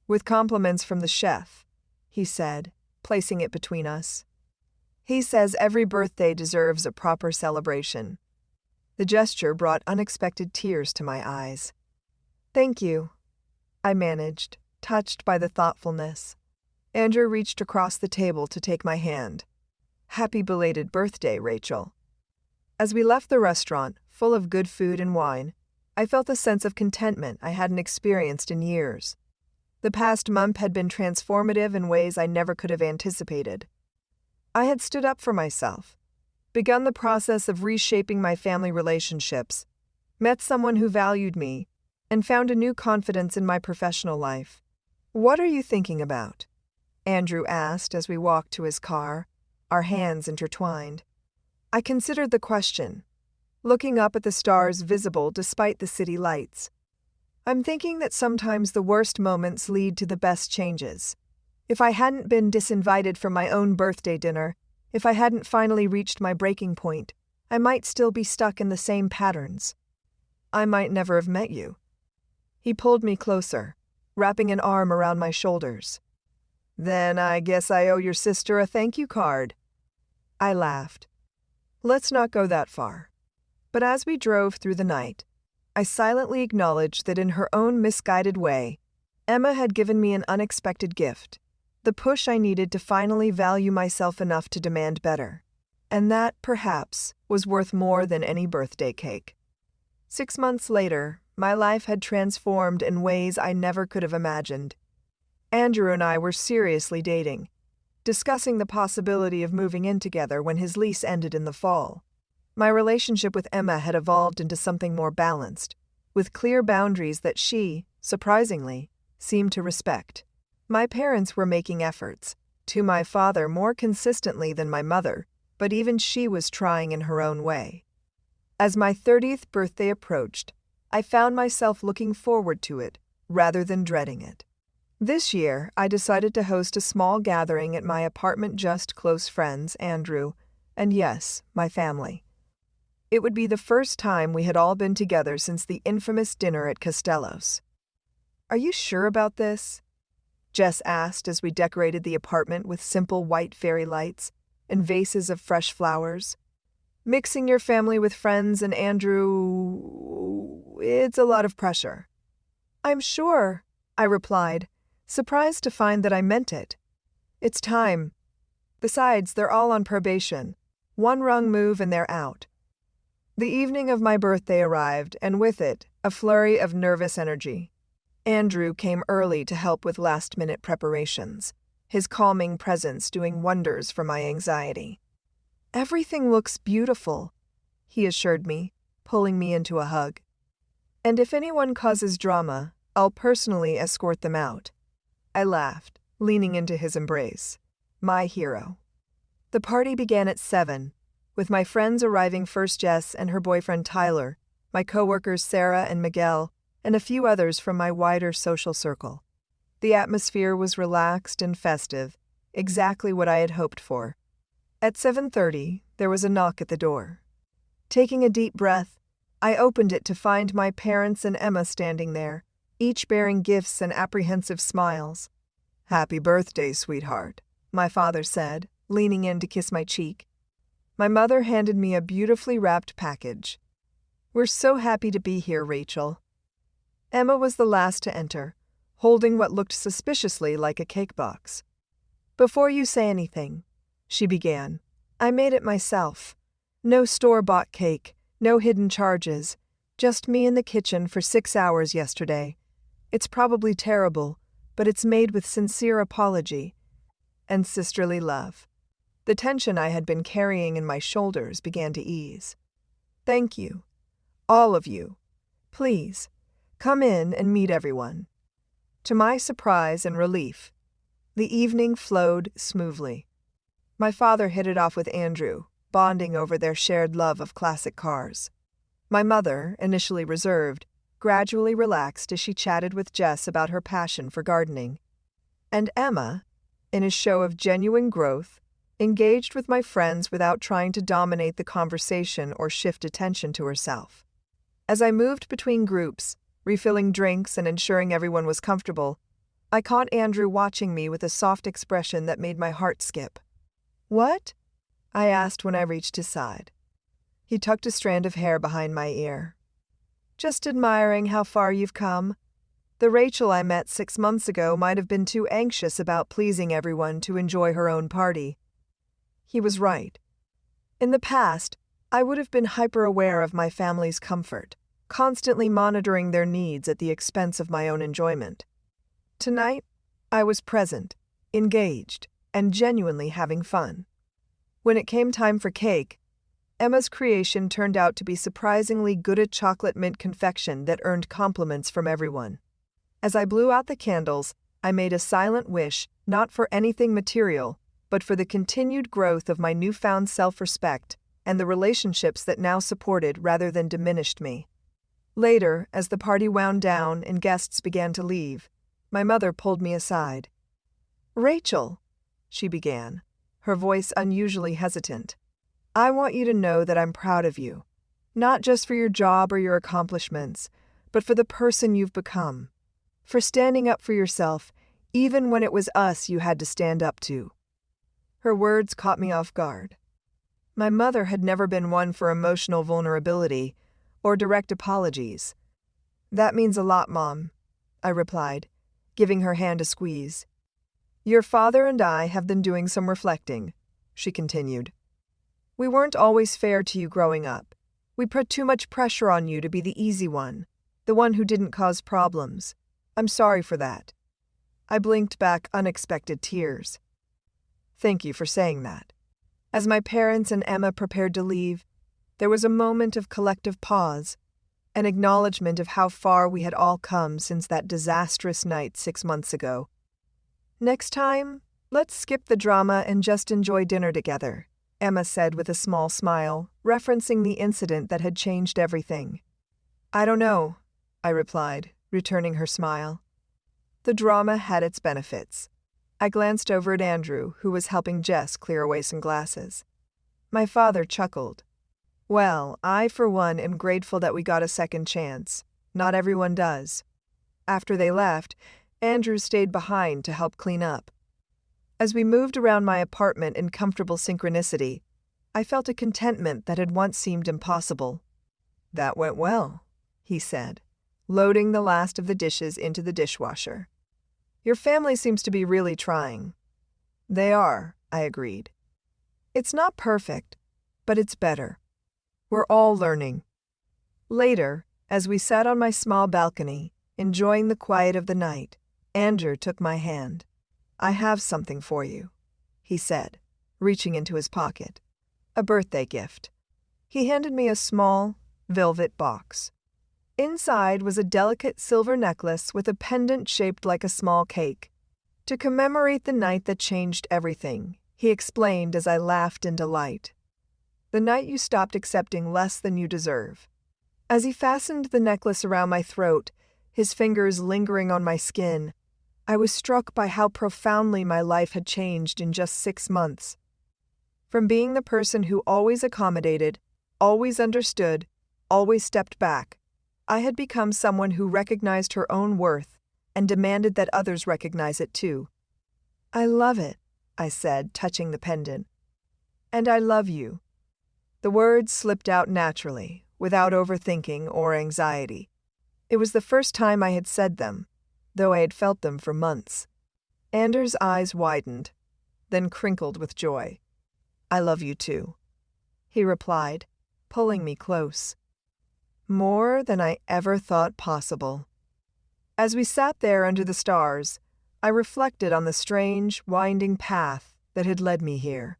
"With compliments from the chef," he said, placing it between us. "He says every birthday deserves a proper celebration." The gesture brought unexpected tears to my eyes. "Thank you," I managed, touched by the thoughtfulness. Andrew reached across the table to take my hand. "Happy belated birthday, Rachel." As we left the restaurant, full of good food and wine, I felt a sense of contentment I hadn't experienced in years. The past month had been transformative in ways I never could have anticipated. I had stood up for myself, begun the process of reshaping my family relationships, met someone who valued me, and found a new confidence in my professional life. "What are you thinking about?" Andrew asked as we walked to his car, our hands intertwined. I considered the question, looking up at the stars visible despite the city lights. "I'm thinking that sometimes the worst moments lead to the best changes. If I hadn't been disinvited from my own birthday dinner, if I hadn't finally reached my breaking point, I might still be stuck in the same patterns. I might never have met you." He pulled me closer, wrapping an arm around my shoulders. "Then I guess I owe your sister a thank you card." I laughed. "Let's not go that far." But as we drove through the night, I silently acknowledged that in her own misguided way, Emma had given me an unexpected gift, the push I needed to finally value myself enough to demand better. And that, perhaps, was worth more than any birthday cake. 6 months later, my life had transformed in ways I never could have imagined. Andrew and I were seriously dating, discussing the possibility of moving in together when his lease ended in the fall. My relationship with Emma had evolved into something more balanced, with clear boundaries that she, surprisingly, seemed to respect. My parents were making efforts, to my father more consistently than my mother, but even she was trying in her own way. As my 30th birthday approached, I found myself looking forward to it rather than dreading it. This year, I decided to host a small gathering at my apartment, just close friends, Andrew, and yes, my family. It would be the first time we had all been together since the infamous dinner at Costello's. "Are you sure about this?" Jess asked as we decorated the apartment with simple white fairy lights and vases of fresh flowers. "Mixing your family with friends and Andrew, it's a lot of pressure." "I'm sure," I replied, surprised to find that I meant it. "It's time. Besides, they're all on probation. One wrong move and they're out." The evening of my birthday arrived, and with it, a flurry of nervous energy. Andrew came early to help with last-minute preparations, his calming presence doing wonders for my anxiety. "Everything looks beautiful," he assured me, pulling me into a hug. And if anyone causes drama, I'll personally escort them out. I laughed, leaning into his embrace. My hero. The party began at 7, with my friends arriving first, Jess and her boyfriend Tyler, my coworkers Sarah and Miguel, and a few others from my wider social circle. The atmosphere was relaxed and festive, exactly what I had hoped for. At 7:30, there was a knock at the door. Taking a deep breath, I opened it to find my parents and Emma standing there, each bearing gifts and apprehensive smiles. "Happy birthday, sweetheart," my father said, leaning in to kiss my cheek. My mother handed me a beautifully wrapped package. "We're so happy to be here, Rachel." Emma was the last to enter, holding what looked suspiciously like a cake box. "Before you say anything," she began, "I made it myself. No store-bought cake, no hidden charges, just me in the kitchen for 6 hours yesterday. It's probably terrible, but it's made with sincere apology and sisterly love." The tension I had been carrying in my shoulders began to ease. "Thank you. All of you. Please, come in and meet everyone." To my surprise and relief, the evening flowed smoothly. My father hit it off with Andrew, bonding over their shared love of classic cars. My mother, initially reserved, gradually relaxed as she chatted with Jess about her passion for gardening. And Emma, in a show of genuine growth, engaged with my friends without trying to dominate the conversation or shift attention to herself. As I moved between groups, refilling drinks and ensuring everyone was comfortable, I caught Andrew watching me with a soft expression that made my heart skip. "What?" I asked when I reached his side. He tucked a strand of hair behind my ear. "Just admiring how far you've come. The Rachel I met 6 months ago might have been too anxious about pleasing everyone to enjoy her own party." He was right. In the past, I would have been hyper-aware of my family's comfort, constantly monitoring their needs at the expense of my own enjoyment. Tonight, I was present, engaged, and genuinely having fun. When it came time for cake, Emma's creation turned out to be surprisingly good at chocolate mint confection that earned compliments from everyone. As I blew out the candles, I made a silent wish, not for anything material, but for the continued growth of my newfound self-respect and the relationships that now supported rather than diminished me. Later, as the party wound down and guests began to leave, my mother pulled me aside. "Rachel," she began, her voice unusually hesitant, "I want you to know that I'm proud of you, not just for your job or your accomplishments, but for the person you've become, for standing up for yourself, even when it was us you had to stand up to." Her words caught me off guard. My mother had never been one for emotional vulnerability or direct apologies. "That means a lot, Mom," I replied, giving her hand a squeeze. "Your father and I have been doing some reflecting," she continued. "We weren't always fair to you growing up. We put too much pressure on you to be the easy one, the one who didn't cause problems. I'm sorry for that." I blinked back unexpected tears. "Thank you for saying that." As my parents and Emma prepared to leave, there was a moment of collective pause, an acknowledgement of how far we had all come since that disastrous night 6 months ago. "Next time, let's skip the drama and just enjoy dinner together," Emma said with a small smile, referencing the incident that had changed everything. "I don't know," I replied, returning her smile. The drama had its benefits. I glanced over at Andrew, who was helping Jess clear away some glasses. My father chuckled. "Well, I for one am grateful that we got a second chance. Not everyone does." After they left, Andrew stayed behind to help clean up. As we moved around my apartment in comfortable synchronicity, I felt a contentment that had once seemed impossible. "That went well," he said, loading the last of the dishes into the dishwasher. "Your family seems to be really trying." "They are," I agreed. "It's not perfect, but it's better. We're all learning." Later, as we sat on my small balcony, enjoying the quiet of the night, Andrew took my hand. "I have something for you," he said, reaching into his pocket. "A birthday gift." He handed me a small, velvet box. Inside was a delicate silver necklace with a pendant shaped like a small cake. To commemorate the night that changed everything, he explained as I laughed in delight. The night you stopped accepting less than you deserve. As he fastened the necklace around my throat, his fingers lingering on my skin, I was struck by how profoundly my life had changed in just 6 months. From being the person who always accommodated, always understood, always stepped back, I had become someone who recognized her own worth and demanded that others recognize it too. "I love it," I said, touching the pendant. "And I love you." The words slipped out naturally, without overthinking or anxiety. It was the first time I had said them, though I had felt them for months. Anders' eyes widened, then crinkled with joy. "I love you too," he replied, pulling me close. More than I ever thought possible. As we sat there under the stars, I reflected on the strange, winding path that had led me here.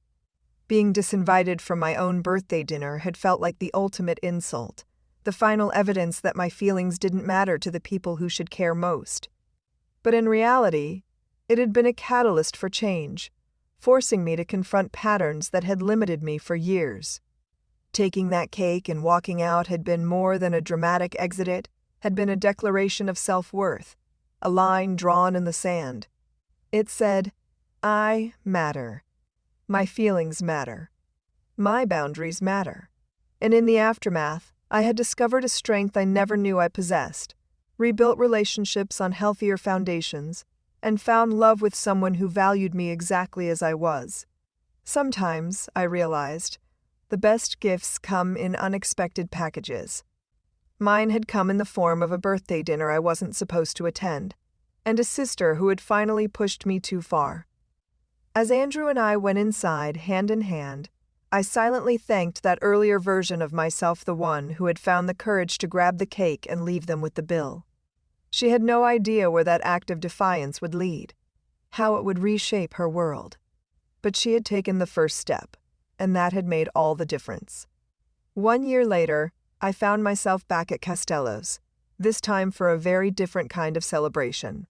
Being disinvited from my own birthday dinner had felt like the ultimate insult, the final evidence that my feelings didn't matter to the people who should care most. But in reality, it had been a catalyst for change, forcing me to confront patterns that had limited me for years. Taking that cake and walking out had been more than a dramatic exit, had been a declaration of self-worth, a line drawn in the sand. It said, "I matter. My feelings matter. My boundaries matter." And in the aftermath, I had discovered a strength I never knew I possessed, rebuilt relationships on healthier foundations, and found love with someone who valued me exactly as I was. Sometimes, I realized, the best gifts come in unexpected packages. Mine had come in the form of a birthday dinner I wasn't supposed to attend, and a sister who had finally pushed me too far. As Andrew and I went inside, hand in hand, I silently thanked that earlier version of myself, the one who had found the courage to grab the cake and leave them with the bill. She had no idea where that act of defiance would lead, how it would reshape her world. But she had taken the first step, and that had made all the difference. 1 year later, I found myself back at Castello's, this time for a very different kind of celebration.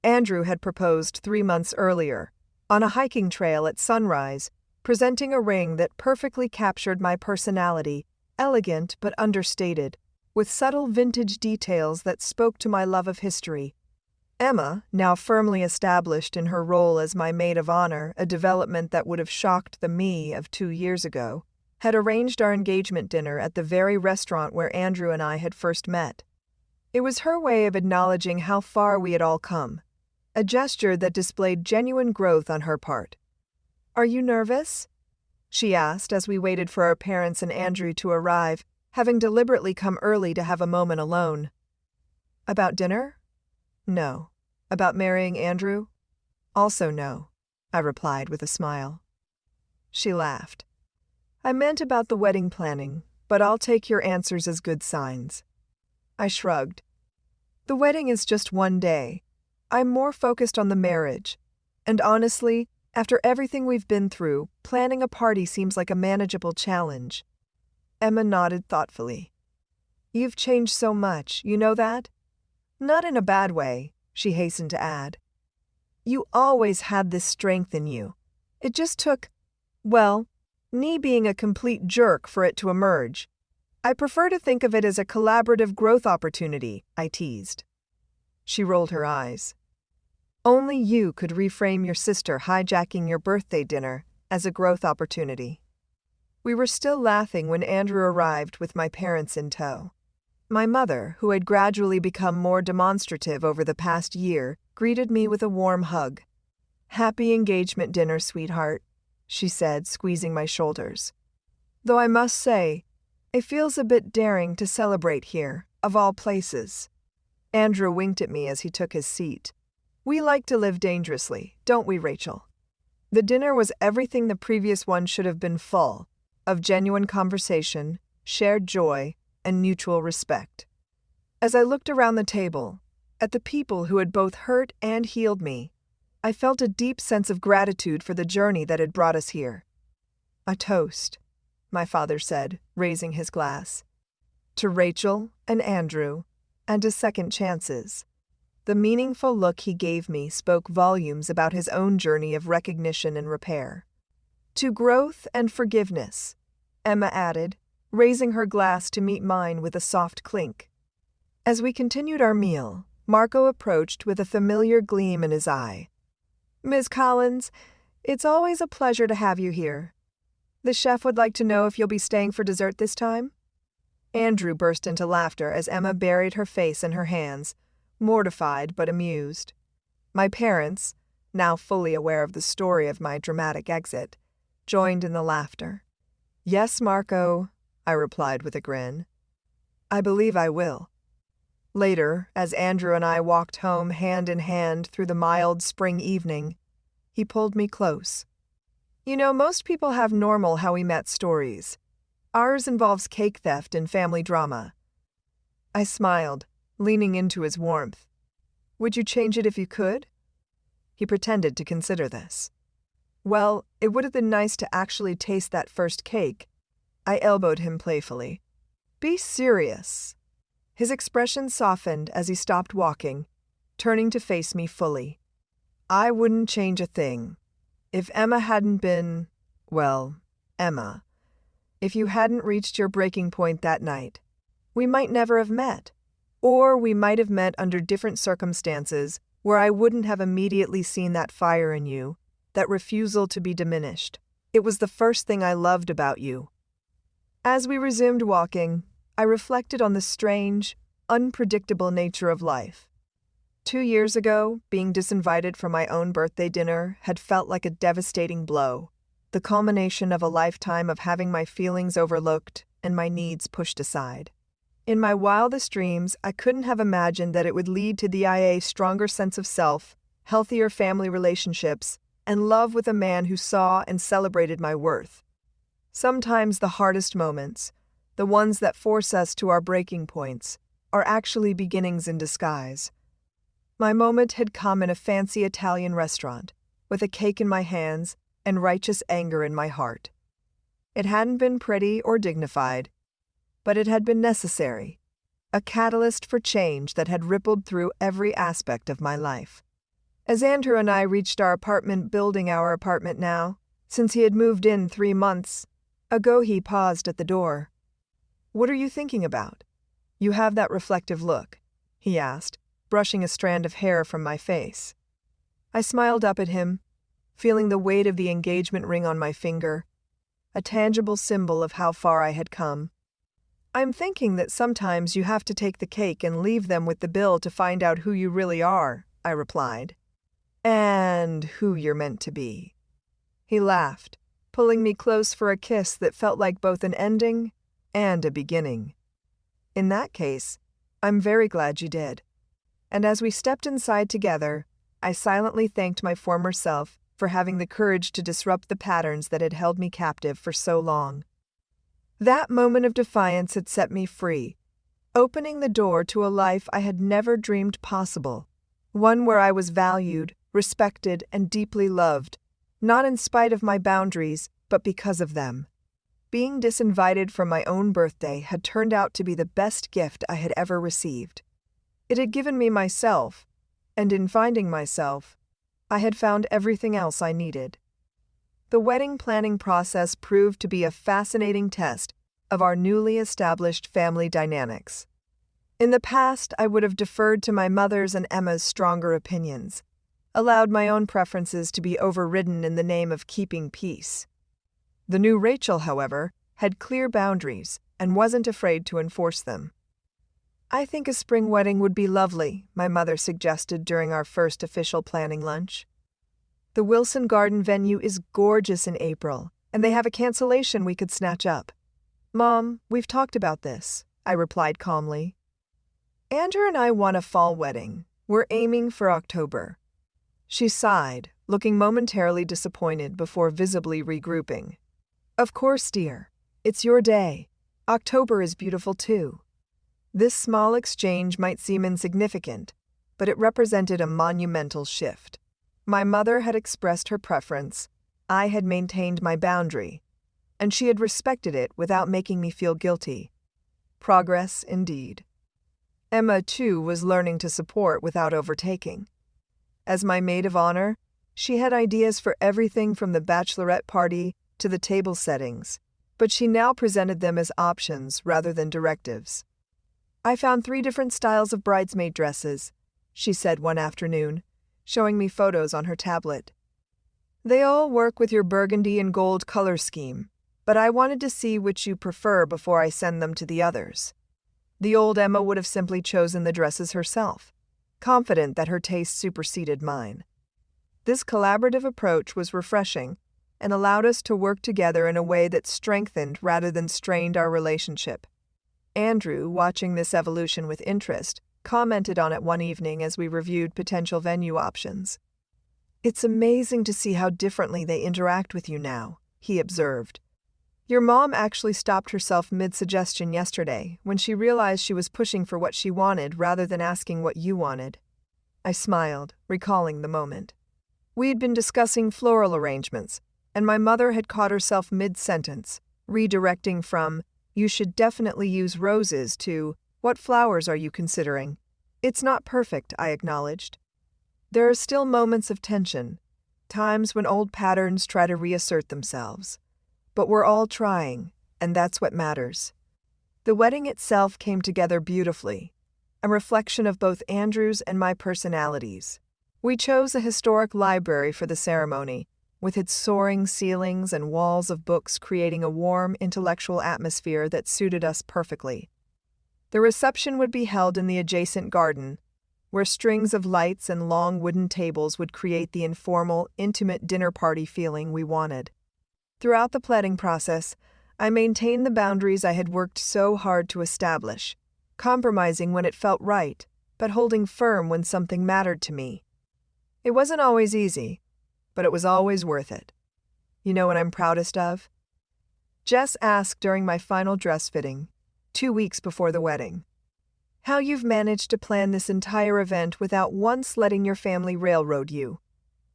Andrew had proposed 3 months earlier, on a hiking trail at sunrise, presenting a ring that perfectly captured my personality, elegant but understated, with subtle vintage details that spoke to my love of history. Emma, now firmly established in her role as my maid of honor, a development that would have shocked the me of 2 years ago, had arranged our engagement dinner at the very restaurant where Andrew and I had first met. It was her way of acknowledging how far we had all come, a gesture that displayed genuine growth on her part. "Are you nervous?" she asked as we waited for our parents and Andrew to arrive, having deliberately come early to have a moment alone. "About dinner? No. About marrying Andrew? Also no," I replied with a smile. She laughed. "I meant about the wedding planning, but I'll take your answers as good signs." I shrugged. "The wedding is just one day. I'm more focused on the marriage. And honestly, after everything we've been through, planning a party seems like a manageable challenge." Emma nodded thoughtfully. "You've changed so much, you know that?" "Not in a bad way," she hastened to add. "You always had this strength in you. It just took, well, me being a complete jerk for it to emerge. I prefer to think of it as a collaborative growth opportunity," I teased. She rolled her eyes. "Only you could reframe your sister hijacking your birthday dinner as a growth opportunity." We were still laughing when Andrew arrived with my parents in tow. My mother, who had gradually become more demonstrative over the past year, greeted me with a warm hug. "Happy engagement dinner, sweetheart," she said, squeezing my shoulders. "Though I must say, it feels a bit daring to celebrate here, of all places." Andrew winked at me as he took his seat. "We like to live dangerously, don't we, Rachel?" The dinner was everything the previous one should have been, full of genuine conversation, shared joy, and mutual respect. As I looked around the table, at the people who had both hurt and healed me, I felt a deep sense of gratitude for the journey that had brought us here. "A toast," my father said, raising his glass. to Rachel and Andrew, and to second chances. The meaningful look he gave me spoke volumes about his own journey of recognition and repair. To growth and forgiveness, Emma added, raising her glass to meet mine with a soft clink. As we continued our meal, Marco approached with a familiar gleam in his eye. "Ms. Collins, it's always a pleasure to have you here. The chef would like to know if you'll be staying for dessert this time?" Andrew burst into laughter as Emma buried her face in her hands, mortified but amused. My parents, now fully aware of the story of my dramatic exit, joined in the laughter. "Yes, Marco," I replied with a grin. "I believe I will." Later, as Andrew and I walked home hand in hand through the mild spring evening, he pulled me close. "You know, most people have normal how we met stories. Ours involves cake theft and family drama." I smiled, leaning into his warmth. "Would you change it if you could?" He pretended to consider this. "Well, it would have been nice to actually taste that first cake." I elbowed him playfully. "Be serious." His expression softened as he stopped walking, turning to face me fully. "I wouldn't change a thing. If Emma hadn't been, well, Emma, if you hadn't reached your breaking point that night, we might never have met. Or we might have met under different circumstances where I wouldn't have immediately seen that fire in you, that refusal to be diminished. It was the first thing I loved about you." As we resumed walking, I reflected on the strange, unpredictable nature of life. 2 years ago, being disinvited from my own birthday dinner had felt like a devastating blow, the culmination of a lifetime of having my feelings overlooked and my needs pushed aside. In my wildest dreams, I couldn't have imagined that it would lead to a stronger sense of self, healthier family relationships, and love with a man who saw and celebrated my worth. Sometimes the hardest moments, the ones that force us to our breaking points, are actually beginnings in disguise. My moment had come in a fancy Italian restaurant, with a cake in my hands and righteous anger in my heart. It hadn't been pretty or dignified, but it had been necessary, a catalyst for change that had rippled through every aspect of my life. As Andrew and I reached our apartment building, our apartment now, since he had moved in 3 months ago, he paused at the door. "What are you thinking about? You have that reflective look," he asked, brushing a strand of hair from my face. I smiled up at him, feeling the weight of the engagement ring on my finger, a tangible symbol of how far I had come. "I'm thinking that sometimes you have to take the cake and leave them with the bill to find out who you really are," I replied. "And who you're meant to be." He laughed, pulling me close for a kiss that felt like both an ending and a beginning. "In that case, I'm very glad you did." And as we stepped inside together, I silently thanked my former self for having the courage to disrupt the patterns that had held me captive for so long. That moment of defiance had set me free, opening the door to a life I had never dreamed possible, one where I was valued, respected, and deeply loved, not in spite of my boundaries, but because of them. Being disinvited from my own birthday had turned out to be the best gift I had ever received. It had given me myself, and in finding myself, I had found everything else I needed. The wedding planning process proved to be a fascinating test of our newly established family dynamics. In the past, I would have deferred to my mother's and Emma's stronger opinions, allowed my own preferences to be overridden in the name of keeping peace. The new Rachel, however, had clear boundaries and wasn't afraid to enforce them. "I think a spring wedding would be lovely," my mother suggested during our first official planning lunch. "The Wilson Garden venue is gorgeous in April, and they have a cancellation we could snatch up." "Mom, we've talked about this," I replied calmly. "Andrew and I want a fall wedding. We're aiming for October." She sighed, looking momentarily disappointed before visibly regrouping. "Of course, dear. It's your day. October is beautiful too." This small exchange might seem insignificant, but it represented a monumental shift. My mother had expressed her preference, I had maintained my boundary, and she had respected it without making me feel guilty. Progress, indeed. Emma, too, was learning to support without overtaking. As my maid of honor, she had ideas for everything from the bachelorette party to the table settings, but she now presented them as options rather than directives. "I found 3 different styles of bridesmaid dresses," she said one afternoon, showing me photos on her tablet. "They all work with your burgundy and gold color scheme, but I wanted to see which you prefer before I send them to the others." The old Emma would have simply chosen the dresses herself, confident that her taste superseded mine. This collaborative approach was refreshing and allowed us to work together in a way that strengthened rather than strained our relationship. Andrew, watching this evolution with interest, commented on it one evening as we reviewed potential venue options. "It's amazing to see how differently they interact with you now," he observed. "Your mom actually stopped herself mid-suggestion yesterday when she realized she was pushing for what she wanted rather than asking what you wanted." I smiled, recalling the moment. We had been discussing floral arrangements, and my mother had caught herself mid-sentence, redirecting from, "You should definitely use roses," to, "What flowers are you considering?" "It's not perfect," I acknowledged. "There are still moments of tension, times when old patterns try to reassert themselves. But we're all trying, and that's what matters." The wedding itself came together beautifully, a reflection of both Andrew's and my personalities. We chose a historic library for the ceremony, with its soaring ceilings and walls of books creating a warm, intellectual atmosphere that suited us perfectly. The reception would be held in the adjacent garden, where strings of lights and long wooden tables would create the informal, intimate dinner party feeling we wanted. Throughout the planning process, I maintained the boundaries I had worked so hard to establish, compromising when it felt right, but holding firm when something mattered to me. It wasn't always easy, but it was always worth it. "You know what I'm proudest of?" Jess asked during my final dress fitting, 2 weeks before the wedding. "How you've managed to plan this entire event without once letting your family railroad you.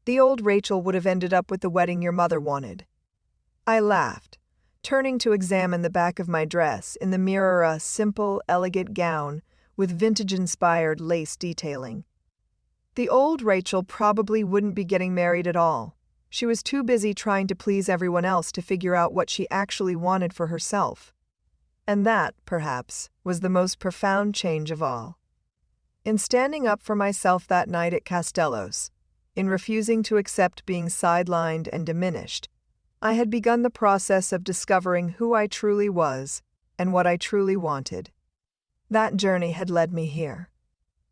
The old Rachel would have ended up with the wedding your mother wanted." I laughed, turning to examine the back of my dress, in the mirror a simple, elegant gown with vintage-inspired lace detailing. The old Rachel probably wouldn't be getting married at all. She was too busy trying to please everyone else to figure out what she actually wanted for herself. And that, perhaps, was the most profound change of all. In standing up for myself that night at Castello's, in refusing to accept being sidelined and diminished, I had begun the process of discovering who I truly was and what I truly wanted. That journey had led me here,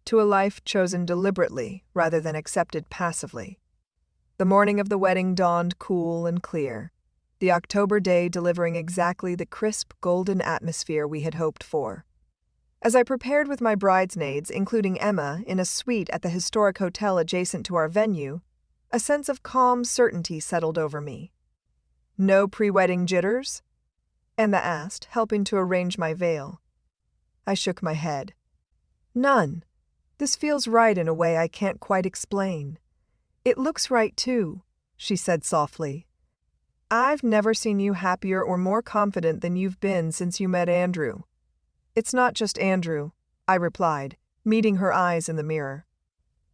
to a life chosen deliberately rather than accepted passively. The morning of the wedding dawned cool and clear, the October day delivering exactly the crisp, golden atmosphere we had hoped for. As I prepared with my bridesmaids, including Emma, in a suite at the historic hotel adjacent to our venue, a sense of calm certainty settled over me. "No pre-wedding jitters?" Emma asked, helping to arrange my veil. I shook my head. "None. This feels right in a way I can't quite explain. It looks right, too," she said softly. "I've never seen you happier or more confident than you've been since you met Andrew." "It's not just Andrew," I replied, meeting her eyes in the mirror.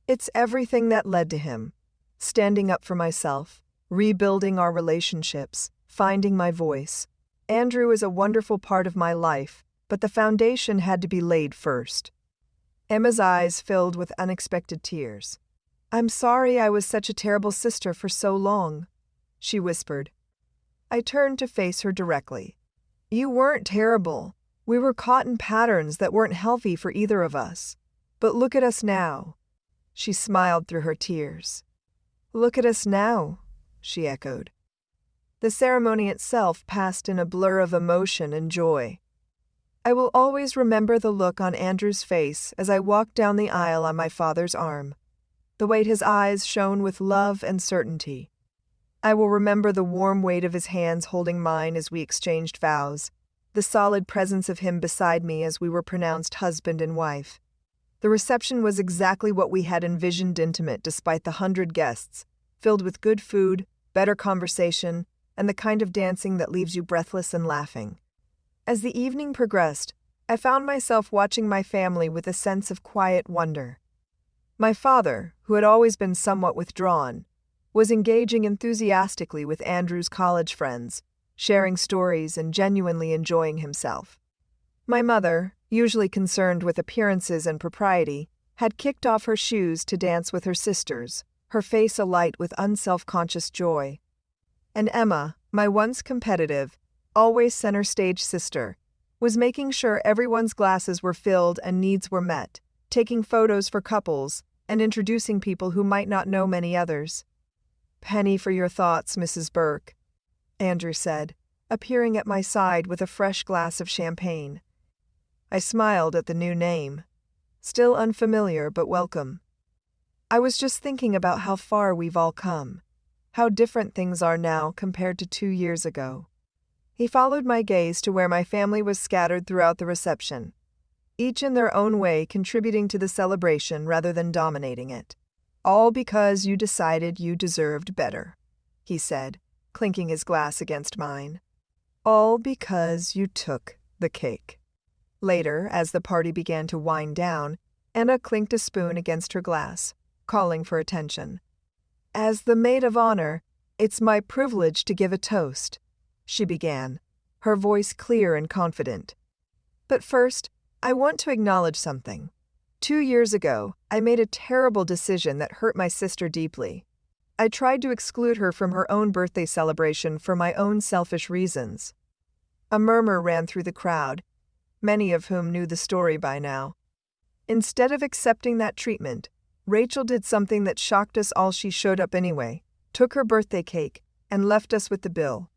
"It's everything that led to him. Standing up for myself, rebuilding our relationships, finding my voice. Andrew is a wonderful part of my life, but the foundation had to be laid first." Emma's eyes filled with unexpected tears. "I'm sorry I was such a terrible sister for so long," she whispered. I turned to face her directly. "You weren't terrible. We were caught in patterns that weren't healthy for either of us. But look at us now." She smiled through her tears. "Look at us now," she echoed. The ceremony itself passed in a blur of emotion and joy. I will always remember the look on Andrew's face as I walked down the aisle on my father's arm, the way his eyes shone with love and certainty. I will remember the warm weight of his hands holding mine as we exchanged vows, the solid presence of him beside me as we were pronounced husband and wife. The reception was exactly what we had envisioned, intimate despite the 100 guests, filled with good food, better conversation, and the kind of dancing that leaves you breathless and laughing. As the evening progressed, I found myself watching my family with a sense of quiet wonder. My father, who had always been somewhat withdrawn, was engaging enthusiastically with Andrew's college friends, sharing stories and genuinely enjoying himself. My mother, usually concerned with appearances and propriety, had kicked off her shoes to dance with her sisters, her face alight with unself-conscious joy. And Emma, my once competitive, always center-stage sister, was making sure everyone's glasses were filled and needs were met, taking photos for couples, and introducing people who might not know many others. "Penny for your thoughts, Mrs. Burke," Andrew said, appearing at my side with a fresh glass of champagne. I smiled at the new name. Still unfamiliar but welcome. "I was just thinking about how far we've all come. How different things are now compared to 2 years ago." He followed my gaze to where my family was scattered throughout the reception, each in their own way contributing to the celebration rather than dominating it. "All because you decided you deserved better," he said, clinking his glass against mine. "All because you took the cake." Later, as the party began to wind down, Anna clinked a spoon against her glass, calling for attention. "As the maid of honor, it's my privilege to give a toast," she began, her voice clear and confident. "But first, I want to acknowledge something. 2 years ago, I made a terrible decision that hurt my sister deeply. I tried to exclude her from her own birthday celebration for my own selfish reasons." A murmur ran through the crowd, many of whom knew the story by now. Instead of accepting that treatment, Rachel did something that shocked us all. She showed up anyway, took her birthday cake, and left us with the bill.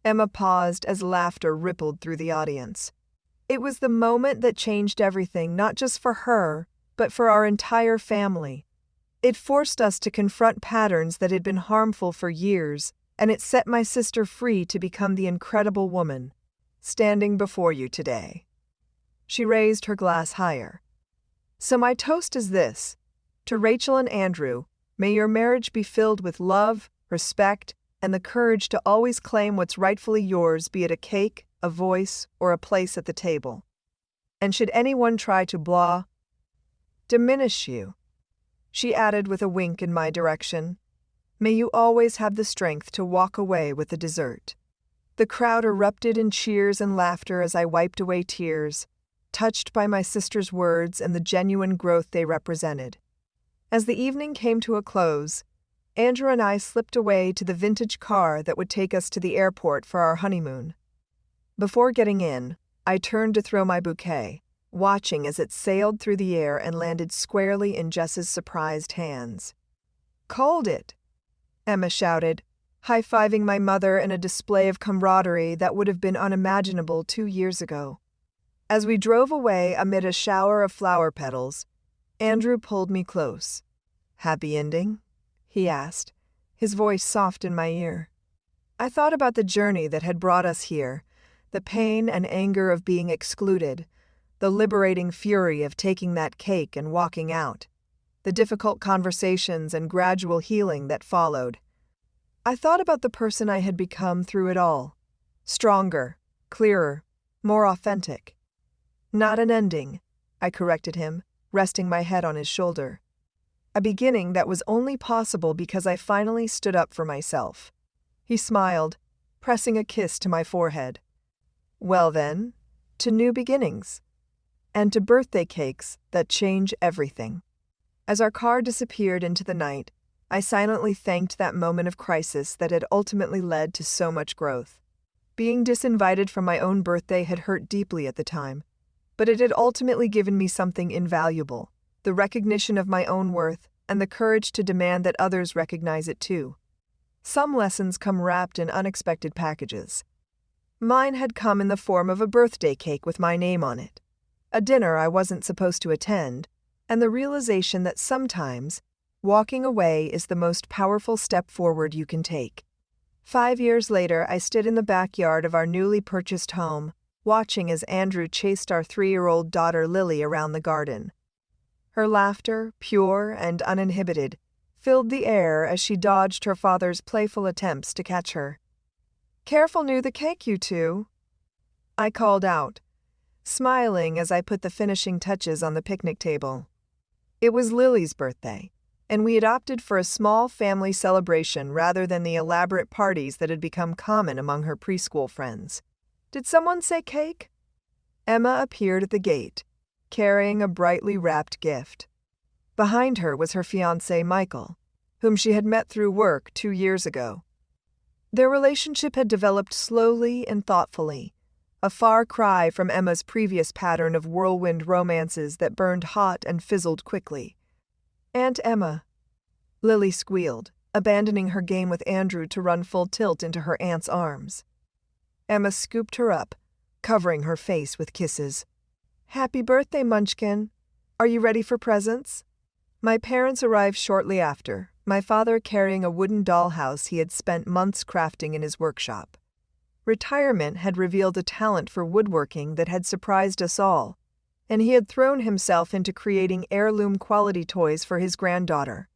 Emma paused as laughter rippled through the audience. It was the moment that changed everything, not just for her, but for our entire family. It forced us to confront patterns that had been harmful for years, and it set my sister free to become the incredible woman standing before you today. She raised her glass higher. "So my toast is this. To Rachel and Andrew, may your marriage be filled with love, respect, and the courage to always claim what's rightfully yours, be it a cake, a voice, or a place at the table. And should anyone try to diminish you," she added with a wink in my direction, "may you always have the strength to walk away with the dessert." The crowd erupted in cheers and laughter as I wiped away tears, touched by my sister's words and the genuine growth they represented. As the evening came to a close, Andrew and I slipped away to the vintage car that would take us to the airport for our honeymoon. Before getting in, I turned to throw my bouquet, watching as it sailed through the air and landed squarely in Jess's surprised hands. "Called it!" Emma shouted, high-fiving my mother in a display of camaraderie that would have been unimaginable 2 years ago. As we drove away amid a shower of flower petals, Andrew pulled me close. "Happy ending?" he asked, his voice soft in my ear. I thought about the journey that had brought us here, the pain and anger of being excluded, the liberating fury of taking that cake and walking out, the difficult conversations and gradual healing that followed. I thought about the person I had become through it all. Stronger, clearer, more authentic. "Not an ending," I corrected him, resting my head on his shoulder. "A beginning that was only possible because I finally stood up for myself." He smiled, pressing a kiss to my forehead. "Well then, to new beginnings. And to birthday cakes that change everything." As our car disappeared into the night, I silently thanked that moment of crisis that had ultimately led to so much growth. Being disinvited from my own birthday had hurt deeply at the time, but it had ultimately given me something invaluable, the recognition of my own worth and the courage to demand that others recognize it too. Some lessons come wrapped in unexpected packages. Mine had come in the form of a birthday cake with my name on it, a dinner I wasn't supposed to attend, and the realization that sometimes walking away is the most powerful step forward you can take. 5 years later, I stood in the backyard of our newly purchased home, watching as Andrew chased our 3-year-old daughter Lily around the garden. Her laughter, pure and uninhibited, filled the air as she dodged her father's playful attempts to catch her. "Careful, the cake, you two," I called out, smiling as I put the finishing touches on the picnic table. It was Lily's birthday, and we had opted for a small family celebration rather than the elaborate parties that had become common among her preschool friends. Did someone say cake? Emma appeared at the gate, carrying a brightly wrapped gift. Behind her was her fiancé, Michael, whom she had met through work 2 years ago. Their relationship had developed slowly and thoughtfully, a far cry from Emma's previous pattern of whirlwind romances that burned hot and fizzled quickly. "Aunt Emma," Lily squealed, abandoning her game with Andrew to run full tilt into her aunt's arms. Emma scooped her up, covering her face with kisses. "Happy birthday, Munchkin. Are you ready for presents?" My parents arrived shortly after, my father carrying a wooden dollhouse he had spent months crafting in his workshop. Retirement had revealed a talent for woodworking that had surprised us all, and he had thrown himself into creating heirloom-quality toys for his granddaughter.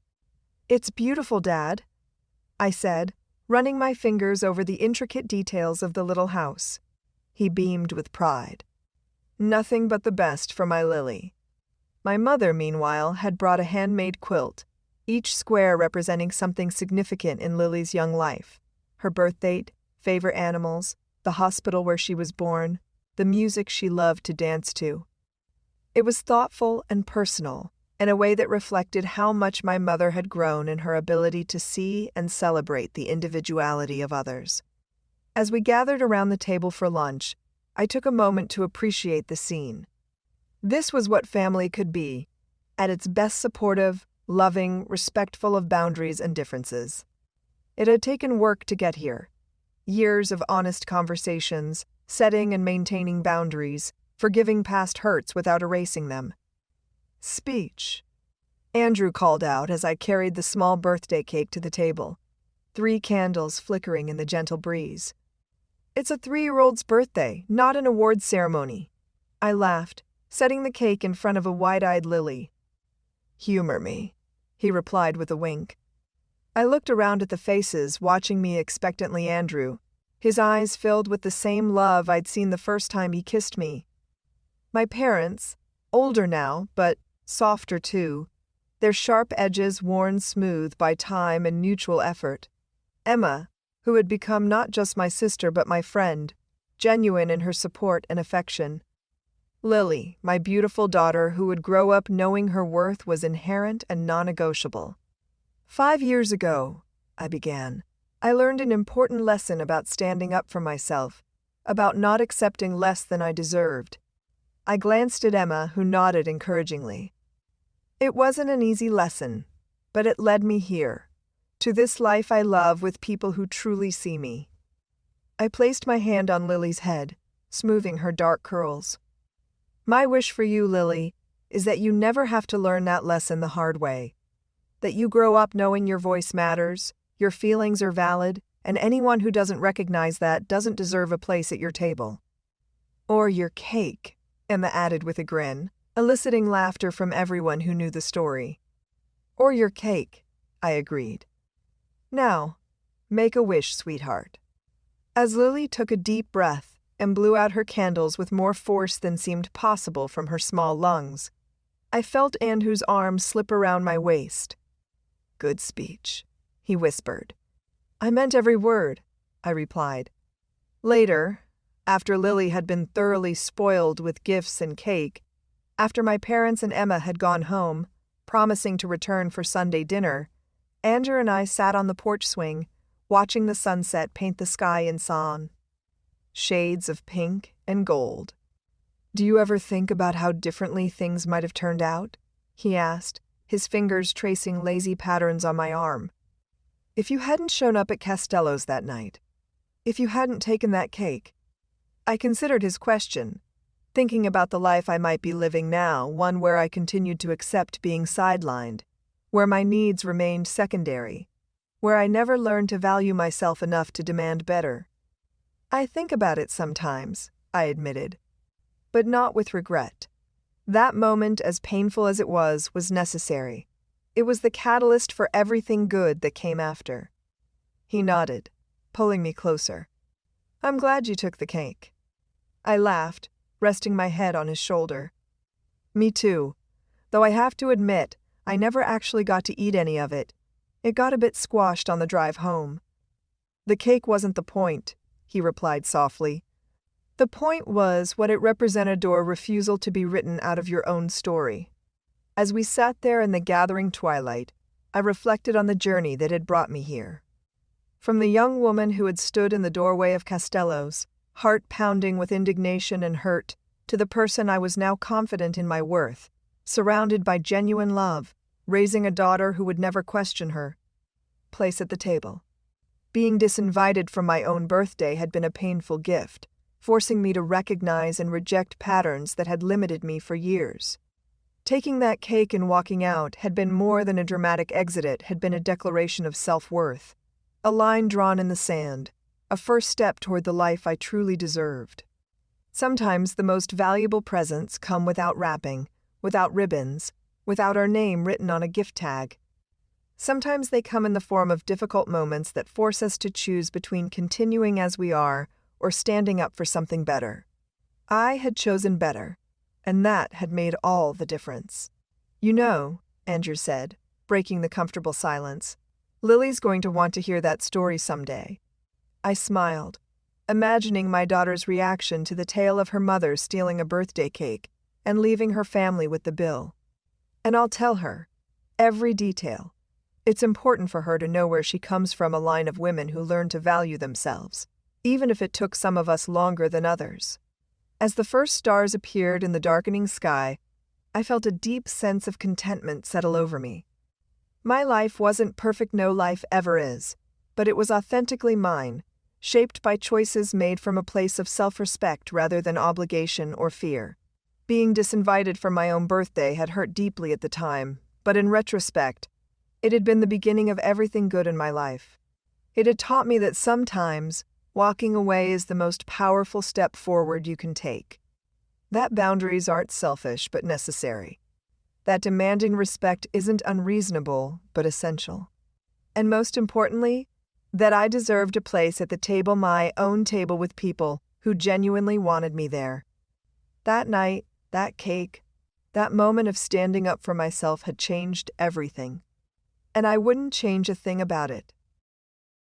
"It's beautiful, Dad," I said, running my fingers over the intricate details of the little house. He beamed with pride. Nothing but the best for my Lily. My mother, meanwhile, had brought a handmade quilt, each square representing something significant in Lily's young life: her birth date, favorite animals, the hospital where she was born, the music she loved to dance to. It was thoughtful and personal, in a way that reflected how much my mother had grown in her ability to see and celebrate the individuality of others. As we gathered around the table for lunch, I took a moment to appreciate the scene. This was what family could be, at its best: supportive, loving, respectful of boundaries and differences. It had taken work to get here. Years of honest conversations, setting and maintaining boundaries, forgiving past hurts without erasing them. "Speech," Andrew called out as I carried the small birthday cake to the table, 3 candles flickering in the gentle breeze. "It's a 3-year-old's birthday, not an awards ceremony." I laughed, setting the cake in front of a wide-eyed Lily. "Humor me," he replied with a wink. I looked around at the faces watching me expectantly. Andrew, his eyes filled with the same love I'd seen the first time he kissed me. My parents, older now, but softer too, their sharp edges worn smooth by time and mutual effort. Emma, who had become not just my sister but my friend, genuine in her support and affection. Lily, my beautiful daughter who would grow up knowing her worth was inherent and non-negotiable. 5 years ago, I began, I learned an important lesson about standing up for myself, about not accepting less than I deserved. I glanced at Emma, who nodded encouragingly. It wasn't an easy lesson, but it led me here, to this life I love with people who truly see me. I placed my hand on Lily's head, smoothing her dark curls. My wish for you, Lily, is that you never have to learn that lesson the hard way. That you grow up knowing your voice matters, your feelings are valid, and anyone who doesn't recognize that doesn't deserve a place at your table. Or your cake, Emma added with a grin, eliciting laughter from everyone who knew the story. Or your cake, I agreed. Now, make a wish, sweetheart. As Lily took a deep breath and blew out her candles with more force than seemed possible from her small lungs, I felt Andrew's arm slip around my waist. "Good speech," he whispered. "I meant every word," I replied. Later, after Lily had been thoroughly spoiled with gifts and cake, after my parents and Emma had gone home, promising to return for Sunday dinner, Andrew and I sat on the porch swing, watching the sunset paint the sky in sawn. Shades of pink and gold. "Do you ever think about how differently things might have turned out?" he asked, his fingers tracing lazy patterns on my arm. "If you hadn't shown up at Castello's that night, if you hadn't taken that cake." I considered his question, thinking about the life I might be living now, one where I continued to accept being sidelined, where my needs remained secondary, where I never learned to value myself enough to demand better. I think about it sometimes, I admitted, but not with regret. That moment, as painful as it was necessary. It was the catalyst for everything good that came after. He nodded, pulling me closer. "I'm glad you took the cake." I laughed, resting my head on his shoulder. Me too. Though I have to admit, I never actually got to eat any of it. It got a bit squashed on the drive home. The cake wasn't the point, he replied softly. The point was what it represented, or refusal to be written out of your own story. As we sat there in the gathering twilight, I reflected on the journey that had brought me here. From the young woman who had stood in the doorway of Castello's, heart pounding with indignation and hurt, to the person I was now confident in my worth, surrounded by genuine love, raising a daughter who would never question her place at the table. Being disinvited from my own birthday had been a painful gift, forcing me to recognize and reject patterns that had limited me for years. Taking that cake and walking out had been more than a dramatic exit. It had been a declaration of self-worth, a line drawn in the sand, a first step toward the life I truly deserved. Sometimes the most valuable presents come without wrapping, without ribbons, without our name written on a gift tag. Sometimes they come in the form of difficult moments that force us to choose between continuing as we are or standing up for something better. I had chosen better, and that had made all the difference. You know, Andrew said, breaking the comfortable silence, Lily's going to want to hear that story someday. I smiled, imagining my daughter's reaction to the tale of her mother stealing a birthday cake and leaving her family with the bill. And I'll tell her, every detail. It's important for her to know where she comes from, a line of women who learn to value themselves, even if it took some of us longer than others. As the first stars appeared in the darkening sky, I felt a deep sense of contentment settle over me. My life wasn't perfect, no life ever is, but it was authentically mine, shaped by choices made from a place of self-respect rather than obligation or fear. Being disinvited from my own birthday had hurt deeply at the time, but in retrospect, it had been the beginning of everything good in my life. It had taught me that sometimes walking away is the most powerful step forward you can take. That boundaries aren't selfish but necessary. That demanding respect isn't unreasonable but essential. And most importantly, that I deserved a place at the table, my own table, with people who genuinely wanted me there. That night, that cake, that moment of standing up for myself had changed everything. And I wouldn't change a thing about it.